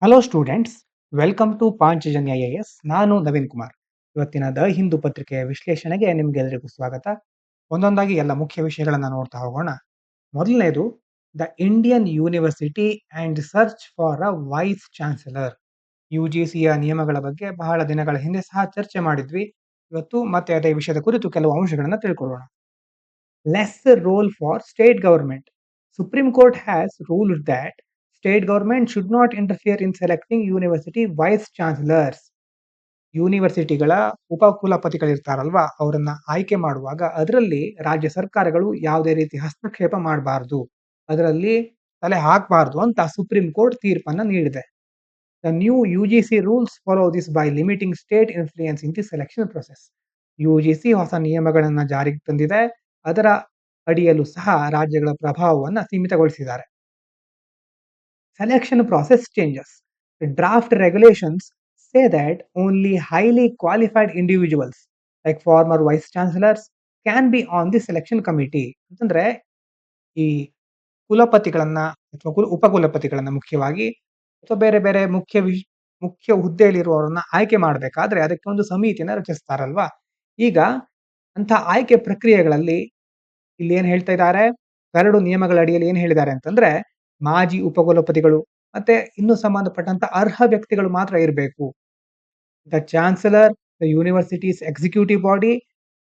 Hello students, welcome to Panchajanya IAS. ನಾನು ನವೀನ್ ಕುಮಾರ್. ಇವತ್ತಿನ the Hindu ಪತ್ರಿಕೆಯ ವಿಶ್ಲೇಷಣೆಗೆ ನಿಮ್ಗೆಲ್ಲರಿಗೂ ಸ್ವಾಗತ. ಒಂದೊಂದಾಗಿ ಎಲ್ಲ ಮುಖ್ಯ ವಿಷಯಗಳನ್ನ ನೋಡ್ತಾ ಹೋಗೋಣ. ಮೊದಲನೇದು, the Indian university and search for a vice chancellor. ಯುಜಿಸಿಯ ನಿಯಮಗಳ ಬಗ್ಗೆ ಬಹಳ ದಿನಗಳ ಹಿಂದೆ ಸಹ ಚರ್ಚೆ ಮಾಡಿದ್ವಿ. ಇವತ್ತು ಮತ್ತೆ ಅದೇ ವಿಷಯದ ಕುರಿತು ಕೆಲವು ಅಂಶಗಳನ್ನ ತಿಳ್ಕೊಳ್ಳೋಣ. Lesser role for state government. Supreme Court has ruled that state government should not interfere in selecting university vice chancellors. ಯೂನಿವರ್ಸಿಟಿಗಳ ಉಪಕುಲಪತಿಗಳಿರ್ತಾರಲ್ವಾ, ಅವರನ್ನ ಆಯ್ಕೆ ಮಾಡುವಾಗ ಅದರಲ್ಲಿ ರಾಜ್ಯ ಸರ್ಕಾರಗಳು ಯಾವುದೇ ರೀತಿ ಹಸ್ತಕ್ಷೇಪ ಮಾಡಬಾರದು, ಅದರಲ್ಲಿ ತಲೆ ಹಾಕಬಾರದು ಅಂತ ಸುಪ್ರೀಂ ಕೋರ್ಟ್ ತೀರ್ಪನ್ನ ನೀಡಿದೆ. The new UGC rules follow this by limiting state influence in the selection process. UGC ಹೊಸ ನಿಯಮಗಳನ್ನು ಜಾರಿಗೆ ತಂದಿದೆ. ಅದರ ಅಡಿಯಲ್ಲೂ ಸಹ ರಾಜ್ಯಗಳ ಪ್ರಭಾವವನ್ನು ಸೀಮಿತಗೊಳಿಸಿದ್ದಾರೆ. Selection process changes. The draft regulations say that only highly qualified individuals like former vice chancellors can be on the selection committee. ಅಂತಂದ್ರೆ ಈ ಕುಲಪತಿಗಳನ್ನ ಅಥವಾ ಉಪಕುಲಪತಿಗಳನ್ನ ಮುಖ್ಯವಾಗಿ ಅಥವಾ ಬೇರೆ ಬೇರೆ ಮುಖ್ಯ ಹುದ್ದೆಯಲ್ಲಿರುವವರನ್ನ ಆಯ್ಕೆ ಮಾಡಬೇಕಾದ್ರೆ ಅದಕ್ಕೆ ಒಂದು ಸಮಿತಿಯನ್ನ ರಚಿಸ್ತಾರಲ್ವಾ. ಈಗ ಅಂತ ಆಯ್ಕೆ ಪ್ರಕ್ರಿಯೆಗಳಲ್ಲಿ ಇಲ್ಲಿ ಏನ್ ಹೇಳ್ತಾ ಇದ್ದಾರೆ, ಕರಡು ನಿಯಮಗಳ ಅಡಿಯಲ್ಲಿ ಏನ್ ಹೇಳಿದ್ದಾರೆ ಅಂತಂದ್ರೆ, ಮಾಜಿ ಉಪಕುಲಪತಿಗಳು ಮತ್ತೆ ಇನ್ನು ಸಂಬಂಧಪಟ್ಟಂತ ಅರ್ಹ ವ್ಯಕ್ತಿಗಳು ಮಾತ್ರ ಇರಬೇಕು. The chancellor, the universities executive body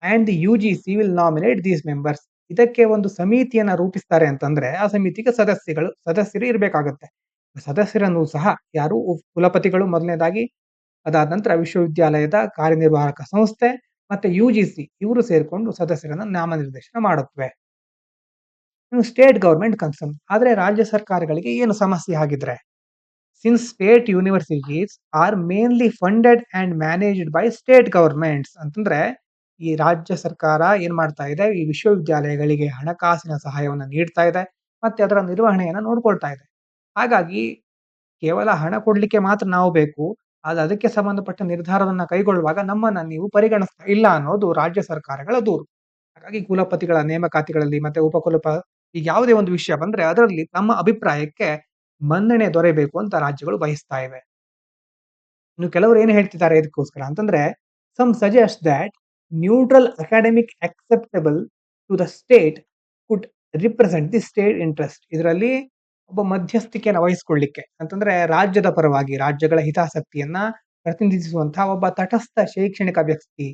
and the UGC will nominate these members. ಇದಕ್ಕೆ ಒಂದು ಸಮಿತಿಯನ್ನ ರೂಪಿಸ್ತಾರೆ ಅಂತಂದ್ರೆ ಆ ಸಮಿತಿಗೆ ಸದಸ್ಯರು ಇರಬೇಕಾಗತ್ತೆ. ಸದಸ್ಯರನ್ನು ಸಹ ಯಾರು ಕುಲಪತಿಗಳು ಮೊದಲನೇದಾಗಿ, ಅದಾದ ನಂತರ ವಿಶ್ವವಿದ್ಯಾಲಯದ ಕಾರ್ಯನಿರ್ವಾಹಕ ಸಂಸ್ಥೆ ಮತ್ತೆ ಯುಜಿಸಿ ಇವರು ಸೇರ್ಕೊಂಡು ಸದಸ್ಯರನ್ನ ನಾಮನಿರ್ದೇಶನ ಮಾಡುತ್ತವೆ. ಸ್ಟೇಟ್ ಗವರ್ಮೆಂಟ್ ಕನ್ಸರ್ನ್, ಆದ್ರೆ ರಾಜ್ಯ ಸರ್ಕಾರಗಳಿಗೆ ಏನು ಸಮಸ್ಯೆ ಆಗಿದ್ರೆ, since state universities are mainly funded and managed by state governments ಅಂತಂದ್ರೆ ಈ ರಾಜ್ಯ ಸರ್ಕಾರ ಏನ್ ಮಾಡ್ತಾ ಇದೆ, ಈ ವಿಶ್ವವಿದ್ಯಾಲಯಗಳಿಗೆ ಹಣಕಾಸಿನ ಸಹಾಯವನ್ನು ನೀಡ್ತಾ ಇದೆ ಮತ್ತೆ ಅದರ ನಿರ್ವಹಣೆಯನ್ನ ನೋಡ್ಕೊಳ್ತಾ ಇದೆ. ಹಾಗಾಗಿ ಕೇವಲ ಹಣ ಕೊಡ್ಲಿಕ್ಕೆ ಮಾತ್ರ ನಾವು ಬೇಕು, ಅದಕ್ಕೆ ಸಂಬಂಧಪಟ್ಟ ನಿರ್ಧಾರವನ್ನ ಕೈಗೊಳ್ಳುವಾಗ ನಮ್ಮನ್ನ ನೀವು ಪರಿಗಣಿಸ್ತಾ ಇಲ್ಲ ಅನ್ನೋದು ರಾಜ್ಯ ಸರ್ಕಾರಗಳ ದೂರು. ಹಾಗಾಗಿ ಕುಲಪತಿಗಳ ನೇಮಕಾತಿಗಳಲ್ಲಿ ಮತ್ತೆ ಈಗ ಯಾವುದೇ ಒಂದು ವಿಷಯ ಬಂದ್ರೆ ಅದರಲ್ಲಿ ತಮ್ಮ ಅಭಿಪ್ರಾಯಕ್ಕೆ ಮನ್ನಣೆ ದೊರೆಯಬೇಕು ಅಂತ ರಾಜ್ಯಗಳು ಬಯಸ್ತಾ ಇವೆ. ಇನ್ನು ಕೆಲವರು ಏನ್ ಹೇಳ್ತಿದ್ದಾರೆ ಇದಕ್ಕೋಸ್ಕರ ಅಂತಂದ್ರೆ, some suggest that neutral academic acceptable to the state could represent the state interest. ಇದರಲ್ಲಿ ಒಬ್ಬ ಮಧ್ಯಸ್ಥಿಕೆಯನ್ನು ವಹಿಸಿಕೊಳ್ಳಿಕ್ಕೆ ಅಂತಂದ್ರೆ ರಾಜ್ಯದ ಪರವಾಗಿ ರಾಜ್ಯಗಳ ಹಿತಾಸಕ್ತಿಯನ್ನ ಪ್ರತಿನಿಧಿಸುವಂತಹ ಒಬ್ಬ ತಟಸ್ಥ ಶೈಕ್ಷಣಿಕ ವ್ಯಕ್ತಿ.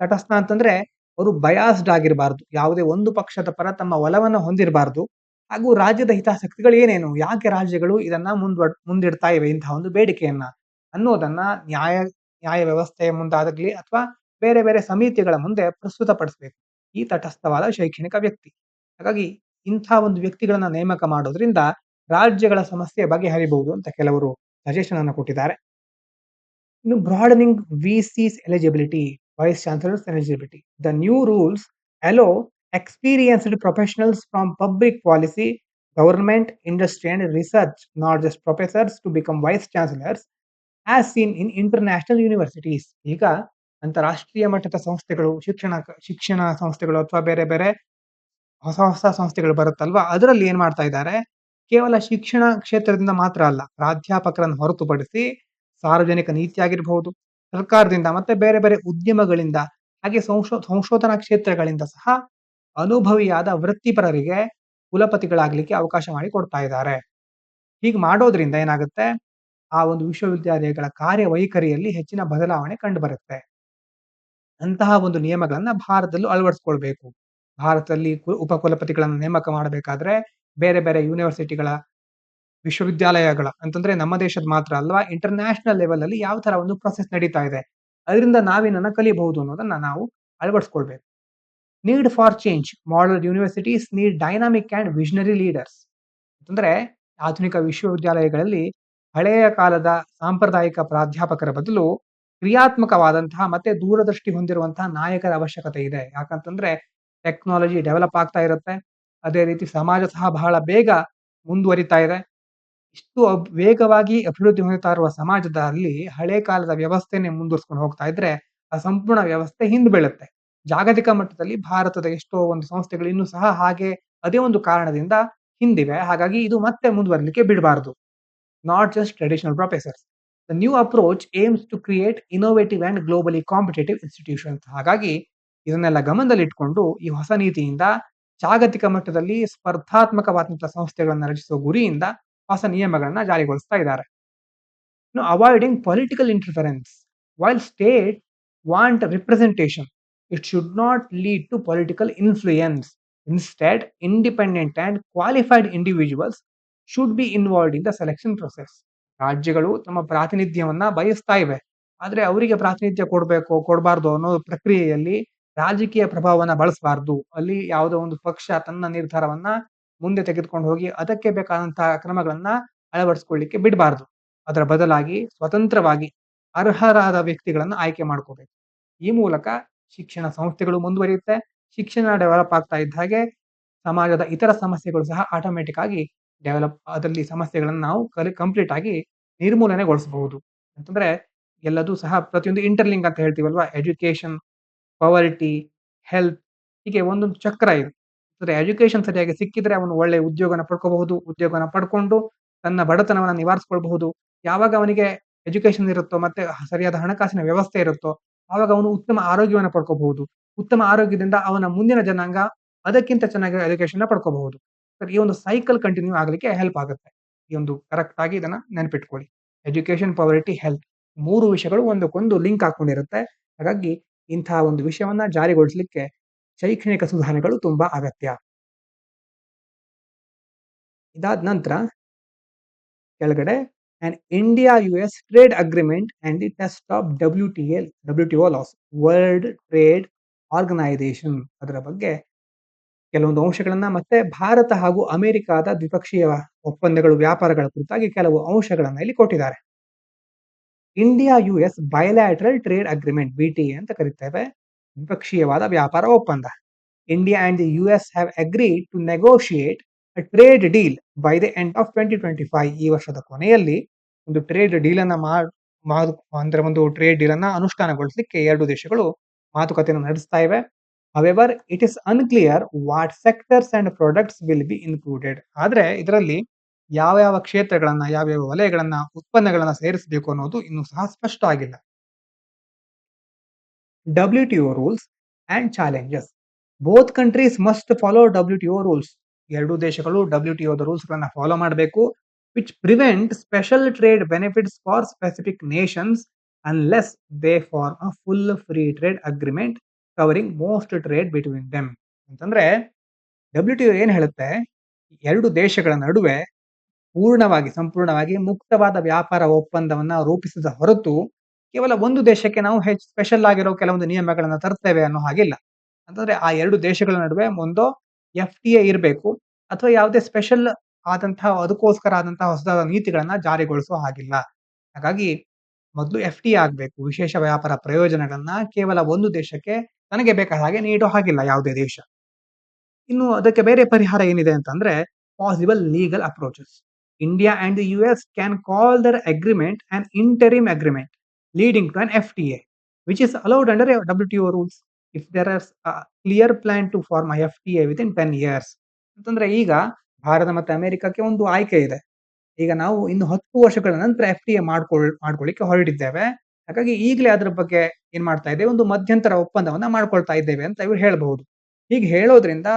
ತಟಸ್ಥ ಅಂತಂದ್ರೆ ಅವರು ಬಯಾಸ್ಡ್ ಆಗಿರಬಾರ್ದು, ಯಾವುದೇ ಒಂದು ಪಕ್ಷದ ಪರ ತಮ್ಮ ಒಲವನ್ನು ಹೊಂದಿರಬಾರ್ದು. ಹಾಗೂ ರಾಜ್ಯದ ಹಿತಾಸಕ್ತಿಗಳು ಏನೇನು, ಯಾಕೆ ರಾಜ್ಯಗಳು ಇದನ್ನ ಮುಂದಿಡ್ತಾ ಇವೆ ಇಂತಹ ಒಂದು ಬೇಡಿಕೆಯನ್ನ ಅನ್ನೋದನ್ನ ನ್ಯಾಯ ವ್ಯವಸ್ಥೆಯ ಮುಂದಾಗಲಿ ಅಥವಾ ಬೇರೆ ಬೇರೆ ಸಮಿತಿಗಳ ಮುಂದೆ ಪ್ರಸ್ತುತಪಡಿಸಬೇಕು ಈ ತಟಸ್ಥವಾದ ಶೈಕ್ಷಣಿಕ ವ್ಯಕ್ತಿ. ಹಾಗಾಗಿ ಇಂಥ ಒಂದು ವ್ಯಕ್ತಿಗಳನ್ನ ನೇಮಕ ಮಾಡೋದ್ರಿಂದ ರಾಜ್ಯಗಳ ಸಮಸ್ಯೆ ಬಗೆಹರಿಬಹುದು ಅಂತ ಕೆಲವರು ಸಜೆಷನ್ ಅನ್ನು ಕೊಟ್ಟಿದ್ದಾರೆ. ಇನ್ನು broadening VCs eligibility, vice chancellors eligibility. The new rules allow experienced professionals from public policy, government, industry and research, not just professors, to become vice chancellors as seen in international universities. ಈಗ ಅಂತಾರಾಷ್ಟ್ರೀಯ ಮಟ್ಟದ ಸಂಸ್ಥೆಗಳು, ಶಿಕ್ಷಣ ಸಂಸ್ಥೆಗಳು ಅಥವಾ ಬೇರೆ ಬೇರೆ ಹೊಸ ಸಂಸ್ಥೆಗಳು ಬರುತ್ತಲ್ವಾ, ಅದರಲ್ಲಿ ಏನ್ ಮಾಡ್ತಾ ಇದ್ದಾರೆ, ಕೇವಲ ಶಿಕ್ಷಣ ಕ್ಷೇತ್ರದಿಂದ ಮಾತ್ರ ಅಲ್ಲ, ಪ್ರಾಧ್ಯಾಪಕರನ್ನು ಹೊರತುಪಡಿಸಿ ಸಾರ್ವಜನಿಕ ನೀತಿ ಆಗಿರಬಹುದು, ಸರ್ಕಾರದಿಂದ ಮತ್ತೆ ಬೇರೆ ಬೇರೆ ಉದ್ಯಮಗಳಿಂದ, ಹಾಗೆ ಸಂಶೋಧನಾ ಕ್ಷೇತ್ರಗಳಿಂದ ಸಹ ಅನುಭವಿಯಾದ ವೃತ್ತಿಪರರಿಗೆ ಕುಲಪತಿಗಳಾಗ್ಲಿಕ್ಕೆ ಅವಕಾಶ ಮಾಡಿ ಕೊಡ್ತಾ ಇದ್ದಾರೆ. ಹೀಗೆ ಮಾಡೋದ್ರಿಂದ ಏನಾಗುತ್ತೆ, ಆ ಒಂದು ವಿಶ್ವವಿದ್ಯಾಲಯಗಳ ಕಾರ್ಯವೈಖರಿಯಲ್ಲಿ ಹೆಚ್ಚಿನ ಬದಲಾವಣೆ ಕಂಡು ಬರುತ್ತೆ. ಅಂತಹ ಒಂದು ನಿಯಮಗಳನ್ನ ಭಾರತದಲ್ಲೂ ಅಳವಡಿಸ್ಕೊಳ್ಬೇಕು. ಭಾರತದಲ್ಲಿ ಉಪಕುಲಪತಿಗಳನ್ನ ನೇಮಕ ಮಾಡಬೇಕಾದ್ರೆ ಬೇರೆ ಬೇರೆ ಯೂನಿವರ್ಸಿಟಿಗಳ, ವಿಶ್ವವಿದ್ಯಾಲಯಗಳ ಅಂತಂದ್ರೆ ನಮ್ಮ ದೇಶದ ಮಾತ್ರ ಅಲ್ವಾ, ಇಂಟರ್ನ್ಯಾಷನಲ್ ಲೆವೆಲ್ ಅಲ್ಲಿ ಯಾವ ತರ ಒಂದು ಪ್ರೊಸೆಸ್ ನಡೀತಾ ಇದೆ, ಅದರಿಂದ ನಾವೇನನ್ನ ಕಲಿಬಹುದು ಅನ್ನೋದನ್ನ ನಾವು ಅಳವಡಿಸ್ಕೊಳ್ಬೇಕು. Need for change. Modern universities need dynamic and visionary leaders. ಅಂತಂದ್ರೆ ಆಧುನಿಕ ವಿಶ್ವವಿದ್ಯಾಲಯಗಳಲ್ಲಿ ಹಳೆಯ ಕಾಲದ ಸಾಂಪ್ರದಾಯಿಕ ಪ್ರಾಧ್ಯಾಪಕರ ಬದಲು ಕ್ರಿಯಾತ್ಮಕವಾದಂತಹ ಮತ್ತೆ ದೂರದೃಷ್ಟಿ ಹೊಂದಿರುವಂತಹ ನಾಯಕರ ಅವಶ್ಯಕತೆ ಇದೆ. ಯಾಕಂತಂದ್ರೆ ಟೆಕ್ನಾಲಜಿ ಡೆವಲಪ್ ಆಗ್ತಾ ಇರುತ್ತೆ, ಅದೇ ರೀತಿ ಸಮಾಜ ಸಹ ಬಹಳ ಬೇಗ ಮುಂದುವರಿತಾ ಇದೆ. ಇಷ್ಟು ವೇಗವಾಗಿ ಅಭಿವೃದ್ಧಿ ಹೊಂದುತ್ತಾ ಇರುವ ಸಮಾಜದಲ್ಲಿ ಹಳೆ ಕಾಲದ ವ್ಯವಸ್ಥೆನೇ ಮುಂದುವರ್ಸ್ಕೊಂಡು ಹೋಗ್ತಾ ಇದ್ರೆ ಆ ಸಂಪೂರ್ಣ ವ್ಯವಸ್ಥೆ ಹಿಂದೆ ಬೀಳುತ್ತೆ. ಜಾಗತಿಕ ಮಟ್ಟದಲ್ಲಿ ಭಾರತದ ಎಷ್ಟೋ ಒಂದು ಸಂಸ್ಥೆಗಳು ಇನ್ನೂ ಸಹ ಹಾಗೆ ಅದೇ ಒಂದು ಕಾರಣದಿಂದ ಹಿಂದಿವೆ. ಹಾಗಾಗಿ ಇದು ಮತ್ತೆ ಮುಂದುವರಲಿಕ್ಕೆ ಬಿಡಬಾರದು. not just traditional professors. The new approach aims to create innovative and globally competitive institutions. ಹಾಗಾಗಿ ಇದನ್ನೆಲ್ಲ ಗಮನದಲ್ಲಿಟ್ಕೊಂಡು ಈ ಹೊಸ ನೀತಿಯಿಂದ ಜಾಗತಿಕ ಮಟ್ಟದಲ್ಲಿ ಸ್ಪರ್ಧಾತ್ಮಕವಾದಂತಹ ಸಂಸ್ಥೆಗಳನ್ನು ರಚಿಸುವ ಗುರಿಯಿಂದ ಹೊಸ ನಿಯಮಗಳನ್ನ ಜಾರಿಗೊಳಿಸ್ತಾ ಇದ್ದಾರೆ. Avoiding political interference. While states want representation, it should not lead to political influence. Instead, independent and qualified individuals should be involved in the selection process. ರಾಜ್ಯಗಳು ತಮ್ಮ ಪ್ರಾತಿನಿಧ್ಯವನ್ನ ಬಯಸ್ತಾ ಇವೆ. ಆದ್ರೆ ಅವರಿಗೆ ಪ್ರಾತಿನಿಧ್ಯ ಕೊಡಬೇಕು ಕೊಡಬಾರ್ದು ಅನ್ನೋ ಪ್ರಕ್ರಿಯೆಯಲ್ಲಿ ರಾಜಕೀಯ ಪ್ರಭಾವವನ್ನ ಬಳಸಬಾರ್ದು. ಅಲ್ಲಿ ಯಾವುದೋ ಒಂದು ಪಕ್ಷ ತನ್ನ ನಿರ್ಧಾರವನ್ನ ಮುಂದೆ ತೆಗೆದುಕೊಂಡು ಹೋಗಿ ಅದಕ್ಕೆ ಬೇಕಾದಂತಹ ಕ್ರಮಗಳನ್ನ ಅಳವಡಿಸಿಕೊಳ್ಳಿಕ್ಕೆ ಬಿಡಬಾರ್ದು. ಅದರ ಬದಲಾಗಿ ಸ್ವತಂತ್ರವಾಗಿ ಅರ್ಹರಾದ ವ್ಯಕ್ತಿಗಳನ್ನ ಆಯ್ಕೆ ಮಾಡ್ಕೋಬೇಕು. ಈ ಮೂಲಕ ಶಿಕ್ಷಣ ಸಂಸ್ಥೆಗಳು ಮುಂದುವರಿಯುತ್ತೆ. ಶಿಕ್ಷಣ ಡೆವಲಪ್ ಆಗ್ತಾ ಇದ್ದ ಹಾಗೆ ಸಮಾಜದ ಇತರ ಸಮಸ್ಯೆಗಳು ಸಹ ಆಟೋಮೆಟಿಕ್ ಆಗಿ ಡೆವಲಪ್ ಅದರಲ್ಲಿ ಸಮಸ್ಯೆಗಳನ್ನ ನಾವು ಕಂಪ್ಲೀಟ್ ಆಗಿ ನಿರ್ಮೂಲನೆಗೊಳಿಸಬಹುದು. ಅಂತಂದ್ರೆ ಎಲ್ಲದೂ ಸಹ ಪ್ರತಿಯೊಂದು ಇಂಟರ್ಲಿಂಕ್ ಅಂತ ಹೇಳ್ತೀವಲ್ವಾ? ಎಜುಕೇಶನ್, ಪವರ್ಟಿ, ಹೆಲ್ತ್ ಹೀಗೆ ಒಂದೊಂದು ಚಕ್ರ ಇದೆ. ಅಂದ್ರೆ ಎಜುಕೇಶನ್ ಸರಿಯಾಗಿ ಸಿಕ್ಕಿದ್ರೆ ಅವನು ಒಳ್ಳೆ ಉದ್ಯೋಗನ ಪಡ್ಕೋಬಹುದು. ಉದ್ಯೋಗನ ಪಡ್ಕೊಂಡು ತನ್ನ ಬಡತನವನ್ನ ನಿವಾರಿಸಿಕೊಳ್ಬಹುದು. ಯಾವಾಗ ಅವನಿಗೆ ಎಜುಕೇಶನ್ ಇರುತ್ತೋ ಮತ್ತೆ ಸರಿಯಾದ ಹಣಕಾಸಿನ ವ್ಯವಸ್ಥೆ ಇರುತ್ತೋ ಆವಾಗ ಅವನು ಉತ್ತಮ ಆರೋಗ್ಯವನ್ನ ಪಡ್ಕೋಬಹುದು. ಉತ್ತಮ ಆರೋಗ್ಯದಿಂದ ಅವನ ಮುಂದಿನ ಜನಾಂಗ ಅದಕ್ಕಿಂತ ಚೆನ್ನಾಗಿ ಎಜುಕೇಶನ್ ಪಡ್ಕೋಬಹುದು. ಈ ಒಂದು ಸೈಕಲ್ ಕಂಟಿನ್ಯೂ ಆಗ್ಲಿಕ್ಕೆ ಹೆಲ್ಪ್ ಆಗುತ್ತೆ. ಈ ಒಂದು ಕರೆಕ್ಟ್ ಆಗಿ ಇದನ್ನ ನೆನಪಿಟ್ಕೊಳ್ಳಿ. ಎಜುಕೇಶನ್, ಪವರ್ಟಿ, ಹೆಲ್ತ್ 3 ವಿಷಯಗಳು ಒಂದಕ್ಕೊಂದು ಲಿಂಕ್ ಹಾಕೊಂಡಿರುತ್ತೆ. ಹಾಗಾಗಿ ಇಂತಹ ಒಂದು ವಿಷಯವನ್ನ ಜಾರಿಗೊಳಿಸಲಿಕ್ಕೆ ಶೈಕ್ಷಣಿಕ ಸುಧಾರಣೆಗಳು ತುಂಬಾ ಅಗತ್ಯ. ಇದಾದ ನಂತರ ಕೆಳಗಡೆ an India-US trade agreement and the test of WTO laws, World Trade Organization ಅದರ ಬಗ್ಗೆ ಕೆಲವೊಂದು ಅಂಶಗಳನ್ನ ಮತ್ತೆ ಭಾರತ ಹಾಗೂ ಅಮೆರಿಕಾದ ದ್ವಿಪಕ್ಷೀಯ ಒಪ್ಪಂದಗಳು ವ್ಯಾಪಾರಗಳ ಕುರಿತಾಗಿ ಕೆಲವು ಅಂಶಗಳನ್ನ ಇಲ್ಲಿ ಕೊಟ್ಟಿದ್ದಾರೆ. India US bilateral trade agreement BTA ಅಂತ ಕರೀತೇವೆ. ದ್ವಿಪಕ್ಷೀಯವಾದ ವ್ಯಾಪಾರ ಒಪ್ಪಂದ. India and the US have agreed to negotiate a trade deal by the end of 2025. ಈ ವರ್ಷದ ಕೊನೆಯಲ್ಲಿ ಒಂದು ಟ್ರೇಡ್ ಡೀಲ್ ಅನ್ನ ಅಂದ್ರೆ ಒಂದು ಟ್ರೇಡ್ ಡೀಲ್ ಅನ್ನ ಅನುಷ್ಠಾನಗೊಳಿಸಲಿಕ್ಕೆ ಎರಡು ದೇಶಗಳು ಮಾತುಕತೆಯನ್ನು ನಡೆಸ್ತಾ ಇವೆ. However, it is unclear what sectors and products will be included. ಆದ್ರೆ ಇದರಲ್ಲಿ ಯಾವ ಯಾವ ಕ್ಷೇತ್ರಗಳನ್ನ ಯಾವ ಯಾವ ವಲಯಗಳನ್ನ ಉತ್ಪನ್ನಗಳನ್ನ ಸೇರಿಸಬೇಕು ಅನ್ನೋದು ಇನ್ನೂ ಸಹ ಸ್ಪಷ್ಟ ಆಗಿಲ್ಲ. WTO rules and challenges. Both countries must follow WTO rules. ಎರಡು ದೇಶಗಳು WTO ರೂಲ್ಸ್ ಗಳನ್ನ ಫಾಲೋ ಮಾಡಬೇಕು. which prevent special trade benefits for specific nations unless they form a full free trade agreement covering most trade between them. ಅಂತಂದ್ರೆ WTO ಏನ್ ಹೇಳುತ್ತೆ, ಎರಡು ದೇಶಗಳ ನಡುವೆ ಸಂಪೂರ್ಣವಾಗಿ ಮುಕ್ತವಾದ ವ್ಯಾಪಾರ ಒಪ್ಪಂದವನ್ನ ರೂಪಿಸಿದ ಹೊರತು ಕೇವಲ ಒಂದು ದೇಶಕ್ಕೆ ನಾವು ಸ್ಪೆಷಲ್ ಆಗಿರೋ ಕೆಲವೊಂದು ನಿಯಮಗಳನ್ನ ತರ್ತೇವೆ ಅನ್ನೋ ಹಾಗಿಲ್ಲ. ಅಂತಂದ್ರೆ ಆ ಎರಡು ದೇಶಗಳ ನಡುವೆ ಒಂದು FTA ಇರಬೇಕು ಅಥವಾ ಯಾವುದೇ ಸ್ಪೆಷಲ್ ಆದಂತಹ ಅದಕ್ಕೋಸ್ಕರ ಆದಂತಹ ಹೊಸದಾದ ನೀತಿಗಳನ್ನ ಜಾರಿಗೊಳಿಸುವ ಹಾಗಿಲ್ಲ. ಹಾಗಾಗಿ ಮೊದಲು FTA ಆಗ್ಬೇಕು. ವಿಶೇಷ ವ್ಯಾಪಾರ ಪ್ರಯೋಜನಗಳನ್ನ ಕೇವಲ ಒಂದು ದೇಶಕ್ಕೆ ತನಗೆ ಬೇಕಾದ ಹಾಗೆ ನೀಡೋ ಹಾಗಿಲ್ಲ ಯಾವುದೇ ದೇಶ. ಇನ್ನು ಅದಕ್ಕೆ ಬೇರೆ ಪರಿಹಾರ ಏನಿದೆ ಅಂತಂದ್ರೆ possible legal approaches. India and the US can call their agreement an interim agreement leading to an FTA, which is allowed under WTO rules if there is a clear plan to form a FTA within 10 years. ಅಂತಂದ್ರೆ ಈಗ ಭಾರತ ಮತ್ತೆ ಅಮೆರಿಕಕ್ಕೆ ಒಂದು ಆಯ್ಕೆ ಇದೆ. ಈಗ ನಾವು ಇನ್ನು 10 ವರ್ಷಗಳ ನಂತರ FTA ಮಾಡ್ಕೊಳ್ಳಿಕ್ಕೆ ಹೊರಟಿದ್ದೇವೆ. ಹಾಗಾಗಿ ಈಗಲೇ ಅದರ ಬಗ್ಗೆ ಏನ್ ಮಾಡ್ತಾ ಇದ್ದೇವೆ, ಒಂದು ಮಧ್ಯಂತರ ಒಪ್ಪಂದವನ್ನ ಮಾಡ್ಕೊಳ್ತಾ ಇದ್ದೇವೆ ಅಂತ ಇವರು ಹೇಳಬಹುದು. ಹೀಗೆ ಹೇಳೋದ್ರಿಂದ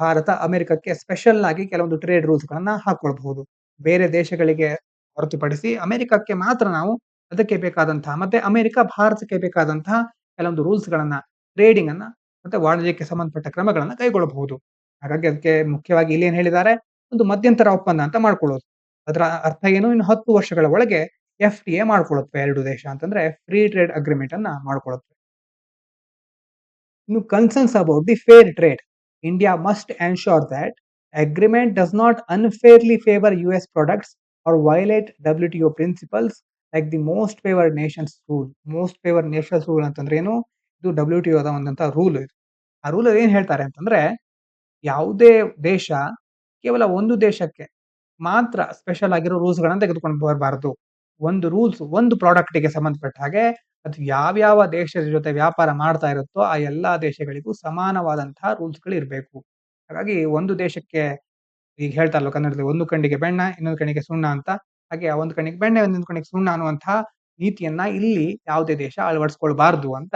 ಭಾರತ ಅಮೆರಿಕಕ್ಕೆ ಸ್ಪೆಷಲ್ ಆಗಿ ಕೆಲವೊಂದು ಟ್ರೇಡ್ ರೂಲ್ಸ್ ಗಳನ್ನ ಹಾಕೊಳ್ಬಹುದು. ಬೇರೆ ದೇಶಗಳಿಗೆ ಹೊರತುಪಡಿಸಿ ಅಮೆರಿಕಕ್ಕೆ ಮಾತ್ರ ನಾವು ಅದಕ್ಕೆ ಬೇಕಾದಂತಹ ಮತ್ತೆ ಅಮೆರಿಕ ಭಾರತಕ್ಕೆ ಬೇಕಾದಂತಹ ಕೆಲವೊಂದು ರೂಲ್ಸ್ ಗಳನ್ನ ಟ್ರೇಡಿಂಗ್ ಅನ್ನ ಮತ್ತೆ ವಾಣಿಜ್ಯಕ್ಕೆ ಸಂಬಂಧಪಟ್ಟ ಕ್ರಮಗಳನ್ನ ಕೈಗೊಳ್ಳಬಹುದು. ಹಾಗಾಗಿ ಅದಕ್ಕೆ ಮುಖ್ಯವಾಗಿ ಇಲ್ಲಿ ಏನ್ ಹೇಳಿದ್ದಾರೆ, ಒಂದು ಮಧ್ಯಂತರ ಒಪ್ಪಂದ ಅಂತ ಮಾಡ್ಕೊಳ್ಳೋದು. ಅದರ ಅರ್ಥ ಏನು, ಇನ್ನು 10 ವರ್ಷಗಳ ಒಳಗೆ FTA ಮಾಡ್ಕೊಳ್ಳುತ್ತವೆ ಎರಡು ದೇಶ ಅಂತಂದ್ರೆ ಫ್ರೀ ಟ್ರೇಡ್ ಅಗ್ರಿಮೆಂಟ್ ಅನ್ನ ಮಾಡ್ಕೊಳ್ಳುತ್ತವೆ. ಇನ್ನು concerns about the fair trade. India must ensure that agreement does not unfairly favor US products or violate WTO principles like the most favored nations rule. Most favour Nations rule ಅಂತಂದ್ರೆ ಏನು, ಇದು WTO the ಒಂದಂತ rule ಇದು. ಆ rule ಏನ್ ಹೇಳ್ತಾರೆ ಅಂತಂದ್ರೆ, ಯಾವುದೇ ದೇಶ ಕೇವಲ ಒಂದು ದೇಶಕ್ಕೆ ಮಾತ್ರ ಸ್ಪೆಷಲ್ ಆಗಿರೋ ರೂಲ್ಸ್ ಗಳನ್ನ ತೆಗೆದುಕೊಂಡು ಬರಬಾರದು. ಒಂದು ರೂಲ್ಸ್ ಒಂದು ಪ್ರಾಡಕ್ಟ್ ಗೆ ಸಂಬಂಧಪಟ್ಟ ಹಾಗೆ ಅದು ಯಾವ್ಯಾವ ದೇಶದ ಜೊತೆ ವ್ಯಾಪಾರ ಮಾಡ್ತಾ ಇರುತ್ತೋ ಆ ಎಲ್ಲಾ ದೇಶಗಳಿಗೂ ಸಮಾನವಾದಂತಹ ರೂಲ್ಸ್ ಗಳು ಇರಬೇಕು. ಹಾಗಾಗಿ ಒಂದು ದೇಶಕ್ಕೆ ಈಗ ಹೇಳ್ತಾರಲ್ಲ ಕನ್ನಡದಲ್ಲಿ, ಒಂದು ಕಣ್ಣಿಗೆ ಬೆಣ್ಣ ಇನ್ನೊಂದು ಕಣ್ಣಿಗೆ ಸುಣ್ಣ ಅಂತ. ಹಾಗೆ ಒಂದು ಕಣ್ಣಿಗೆ ಬೆಣ್ಣೆ ಇನ್ನೊಂದು ಕಣ್ಣಿಗೆ ಸುಣ್ಣ ಅನ್ನುವಂತಹ ನೀತಿಯನ್ನ ಇಲ್ಲಿ ಯಾವುದೇ ದೇಶ ಅಳವಡಿಸ್ಕೊಳ್ಬಾರ್ದು ಅಂತ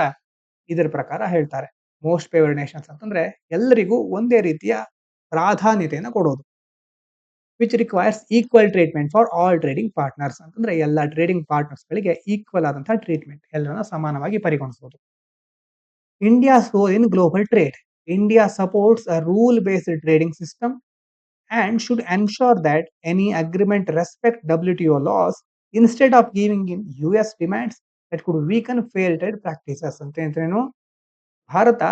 ಇದರ ಪ್ರಕಾರ ಹೇಳ್ತಾರೆ. ಮೋಸ್ಟ್ ಫೇವರ್ಡ್ ನೇಷನ್ಸ್ ಅಂತಂದ್ರೆ ಎಲ್ಲರಿಗೂ ಒಂದೇ ರೀತಿಯ ಪ್ರಾಧಾನ್ಯತೆಯನ್ನು ಕೊಡೋದು. Which requires equal treatment for all trading partners ಅಂತಂದ್ರೆ ಎಲ್ಲ ಟ್ರೇಡಿಂಗ್ ಪಾರ್ಟ್ನರ್ಸ್ ಗಳಿಗೆ ಈಕ್ವಲ್ ಆದಂತಹ ಟ್ರೀಟ್ಮೆಂಟ್, ಎಲ್ಲರನ್ನ ಸಮಾನವಾಗಿ ಪರಿಗಣಿಸೋದು. India's role in global trade. India supports a rule-based trading system and should ensure that any agreement respect WTO laws instead of giving in US demands that could weaken fair trade practices ಅಂತ ಅಂದ್ರೇನು, ಭಾರತ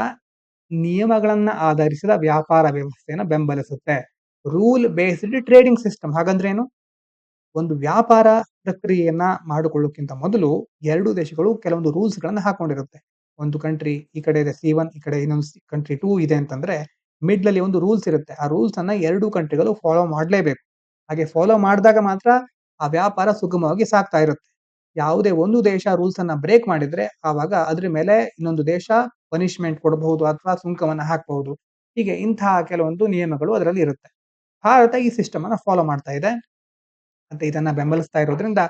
ನಿಯಮಗಳನ್ನ ಆಧರಿಸಿದ ವ್ಯಾಪಾರ ವ್ಯವಸ್ಥೆಯನ್ನು ಬೆಂಬಲಿಸುತ್ತೆ. Rule based trading system ಹಾಗಂದ್ರೇನು, ಒಂದು ವ್ಯಾಪಾರ ಪ್ರಕ್ರಿಯೆಯನ್ನ ಮಾಡಿಕೊಳ್ಳೋಕ್ಕಿಂತ ಮೊದಲು ಎರಡು ದೇಶಗಳು ಕೆಲವೊಂದು ರೂಲ್ಸ್ ಗಳನ್ನ ಹಾಕೊಂಡಿರುತ್ತೆ. ಒಂದು ಕಂಟ್ರಿ ಈ ಕಡೆ ಇದೆ C1, ಈ ಕಡೆ ಇನ್ನೊಂದು ಕಂಟ್ರಿ 2 ಇದೆ ಅಂತಂದ್ರೆ ಮಿಡ್ಲ್ ಅಲ್ಲಿ ಒಂದು ರೂಲ್ಸ್ ಇರುತ್ತೆ. ಆ ರೂಲ್ಸ್ ಅನ್ನ ಎರಡು ಕಂಟ್ರಿಗಳು ಫಾಲೋ ಮಾಡಲೇಬೇಕು. ಹಾಗೆ ಫಾಲೋ ಮಾಡಿದಾಗ ಮಾತ್ರ ಆ ವ್ಯಾಪಾರ ಸುಗಮವಾಗಿ ಸಾಗ್ತಾ ಇರುತ್ತೆ. ಯಾವುದೇ ಒಂದು ದೇಶ ರೂಲ್ಸ್ ಅನ್ನ ಬ್ರೇಕ್ ಮಾಡಿದ್ರೆ ಆವಾಗ ಅದ್ರ ಮೇಲೆ ಇನ್ನೊಂದು ದೇಶ ಪನಿಷ್ಮೆಂಟ್ ಕೊಡಬಹುದು ಅಥವಾ ಸುಂಕವನ್ನ ಹಾಕಬಹುದು. ಹೀಗೆ ಇಂತಹ ಕೆಲವೊಂದು ನಿಯಮಗಳು ಅದರಲ್ಲಿ ಇರುತ್ತೆ. ಭಾರತ ಈ ಸಿಸ್ಟಮ್ ಅನ್ನ ಫಾಲೋ ಮಾಡ್ತಾ ಇದೆ ಅಂತ ಇದನ್ನ ಬೆಂಬಲಿಸ್ತಾ ಇರೋದ್ರಿಂದ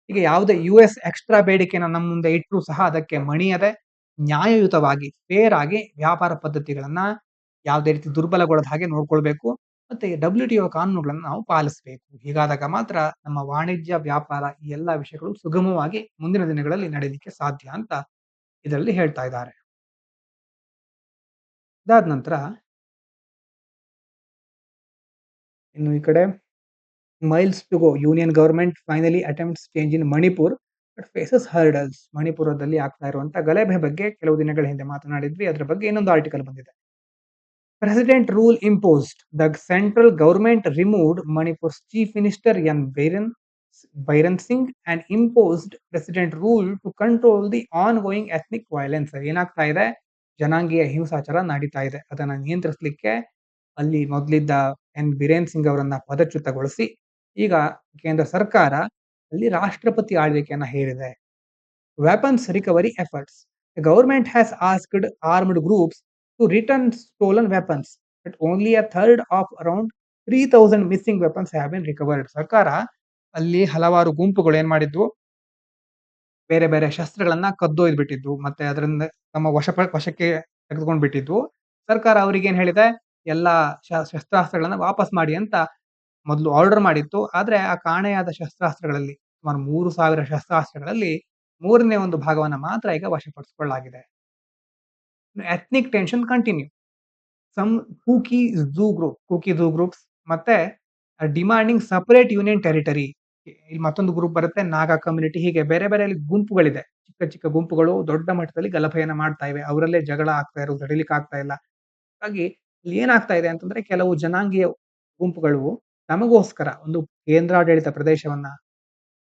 ಈಗ ಯಾವುದೇ US ಎಕ್ಸ್ಟ್ರಾ ಬೇಡಿಕೆನ ನಮ್ಮ ಮುಂದೆ ಇಟ್ಟರೂ ಸಹ ಅದಕ್ಕೆ ಮಣಿಯದೆ ನ್ಯಾಯಯುತವಾಗಿ ಫೇರ್ ಆಗಿ ವ್ಯಾಪಾರ ಪದ್ಧತಿಗಳನ್ನ ಯಾವುದೇ ರೀತಿ ದುರ್ಬಲಗೊಳ್ಳದ ಹಾಗೆ ನೋಡ್ಕೊಳ್ಬೇಕು. ಮತ್ತೆ WTO ಕಾನೂನುಗಳನ್ನ ನಾವು ಪಾಲಿಸಬೇಕು. ಹೀಗಾದಾಗ ಮಾತ್ರ ನಮ್ಮ ವಾಣಿಜ್ಯ ವ್ಯಾಪಾರ ಈ ಎಲ್ಲಾ ವಿಷಯಗಳು ಸುಗಮವಾಗಿ ಮುಂದಿನ ದಿನಗಳಲ್ಲಿ ನಡೀಲಿಕ್ಕೆ ಸಾಧ್ಯ ಅಂತ ಇದರಲ್ಲಿ ಹೇಳ್ತಾ ಇದ್ದಾರೆ. ಇದಾದ ನಂತರ ಇನ್ನು ಈ ಕಡೆ miles to go, union government finally attempts change in Manipur but faces hurdles. ಮಣಿಪುರದಲ್ಲಿ ಆಗ್ತಾ ಇರುವಂತಹ ಗಲಭೆ ಬಗ್ಗೆ ಕೆಲವು ದಿನಗಳ ಹಿಂದೆ ಮಾತನಾಡಿದ್ವಿ. ಅದರ ಬಗ್ಗೆ ಇನ್ನೊಂದು ಆರ್ಟಿಕಲ್ ಬಂದಿದೆ. President rule imposed. The central government removed Manipur's chief minister N. Biren Singh and imposed president rule to control the ongoing ethnic violence. ಏನಾಗ್ತಾ ಇದೆ, ಜನಾಂಗೀಯ ಹಿಂಸಾಚಾರ ನಡೀತಾ ಇದೆ. ಅದನ್ನ ನಿಯಂತ್ರಿಸಲಿಕ್ಕೆ ಅಲ್ಲಿ ಮೊದಲಿದ್ದ ಬಿರೇನ್ ಸಿಂಗ್ ಅವರನ್ನ ಪದಚ್ಯುತಗೊಳಿಸಿ ಈಗ ಕೇಂದ್ರ ಸರ್ಕಾರ ಅಲ್ಲಿ ರಾಷ್ಟ್ರಪತಿ ಆಳ್ವಿಕೆಯನ್ನ ಹೇರಿದೆ. Weapons recovery efforts. The government has asked armed groups to return stolen weapons, but only a third of around 3,000 missing weapons have been recovered. ಸರ್ಕಾರ ಅಲ್ಲಿ ಹಲವಾರು ಗುಂಪುಗಳು ಏನ್ ಮಾಡಿದ್ವು, ಬೇರೆ ಬೇರೆ ಶಸ್ತ್ರಗಳನ್ನ ಕದ್ದೊಯ್ದು ಬಿಟ್ಟಿದ್ವು, ಮತ್ತೆ ಅದರಿಂದ ತಮ್ಮ ವಶಕ್ಕೆ ತೆಗೆದುಕೊಂಡು ಬಿಟ್ಟಿದ್ವು. ಸರ್ಕಾರ ಅವರಿಗೆ ಏನ್ ಹೇಳಿದೆ, ಎಲ್ಲಾ ಶಸ್ತ್ರಾಸ್ತ್ರಗಳನ್ನ ವಾಪಸ್ ಮಾಡಿ ಅಂತ ಮೊದಲು ಆರ್ಡರ್ ಮಾಡಿತ್ತು. ಆದ್ರೆ ಆ ಕಾಣೆಯಾದ ಶಸ್ತ್ರಾಸ್ತ್ರಗಳಲ್ಲಿ ಸುಮಾರು 3,000 ಶಸ್ತ್ರಾಸ್ತ್ರಗಳಲ್ಲಿ 1/3 ಒಂದು ಭಾಗವನ್ನ ಮಾತ್ರ ಈಗ ವಶಪಡಿಸಿಕೊಳ್ಳಲಾಗಿದೆ. Ethnic tension continue. Some Kuki Zo groups ಮತ್ತೆ ಡಿಮಾಂಡಿಂಗ್ ಸಪರೇಟ್ ಯೂನಿಯನ್ ಟೆರಿಟರಿ. ಇಲ್ಲಿ ಮತ್ತೊಂದು ಗ್ರೂಪ್ ಬರುತ್ತೆ, ನಾಗಾ ಕಮ್ಯುನಿಟಿ. ಹೀಗೆ ಬೇರೆ ಬೇರೆ ಗುಂಪುಗಳಿದೆ, ಚಿಕ್ಕ ಚಿಕ್ಕ ಗುಂಪುಗಳು ದೊಡ್ಡ ಮಟ್ಟದಲ್ಲಿ ಗಲಭೆಯನ್ನ ಮಾಡ್ತಾ ಇವೆ. ಅವರಲ್ಲೇ ಜಗಳ ಆಗ್ತಾ ಇರೋದು ತಡಿಲಿಕ್ಕೆ ಆಗ್ತಾ ಇಲ್ಲ. ಹಾಗಾಗಿ ಇಲ್ಲಿ ಏನಾಗ್ತಾ ಇದೆ ಅಂತಂದ್ರೆ, ಕೆಲವು ಜನಾಂಗೀಯ ಗುಂಪುಗಳು ನಮಗೋಸ್ಕರ ಒಂದು ಕೇಂದ್ರಾಡಳಿತ ಪ್ರದೇಶವನ್ನ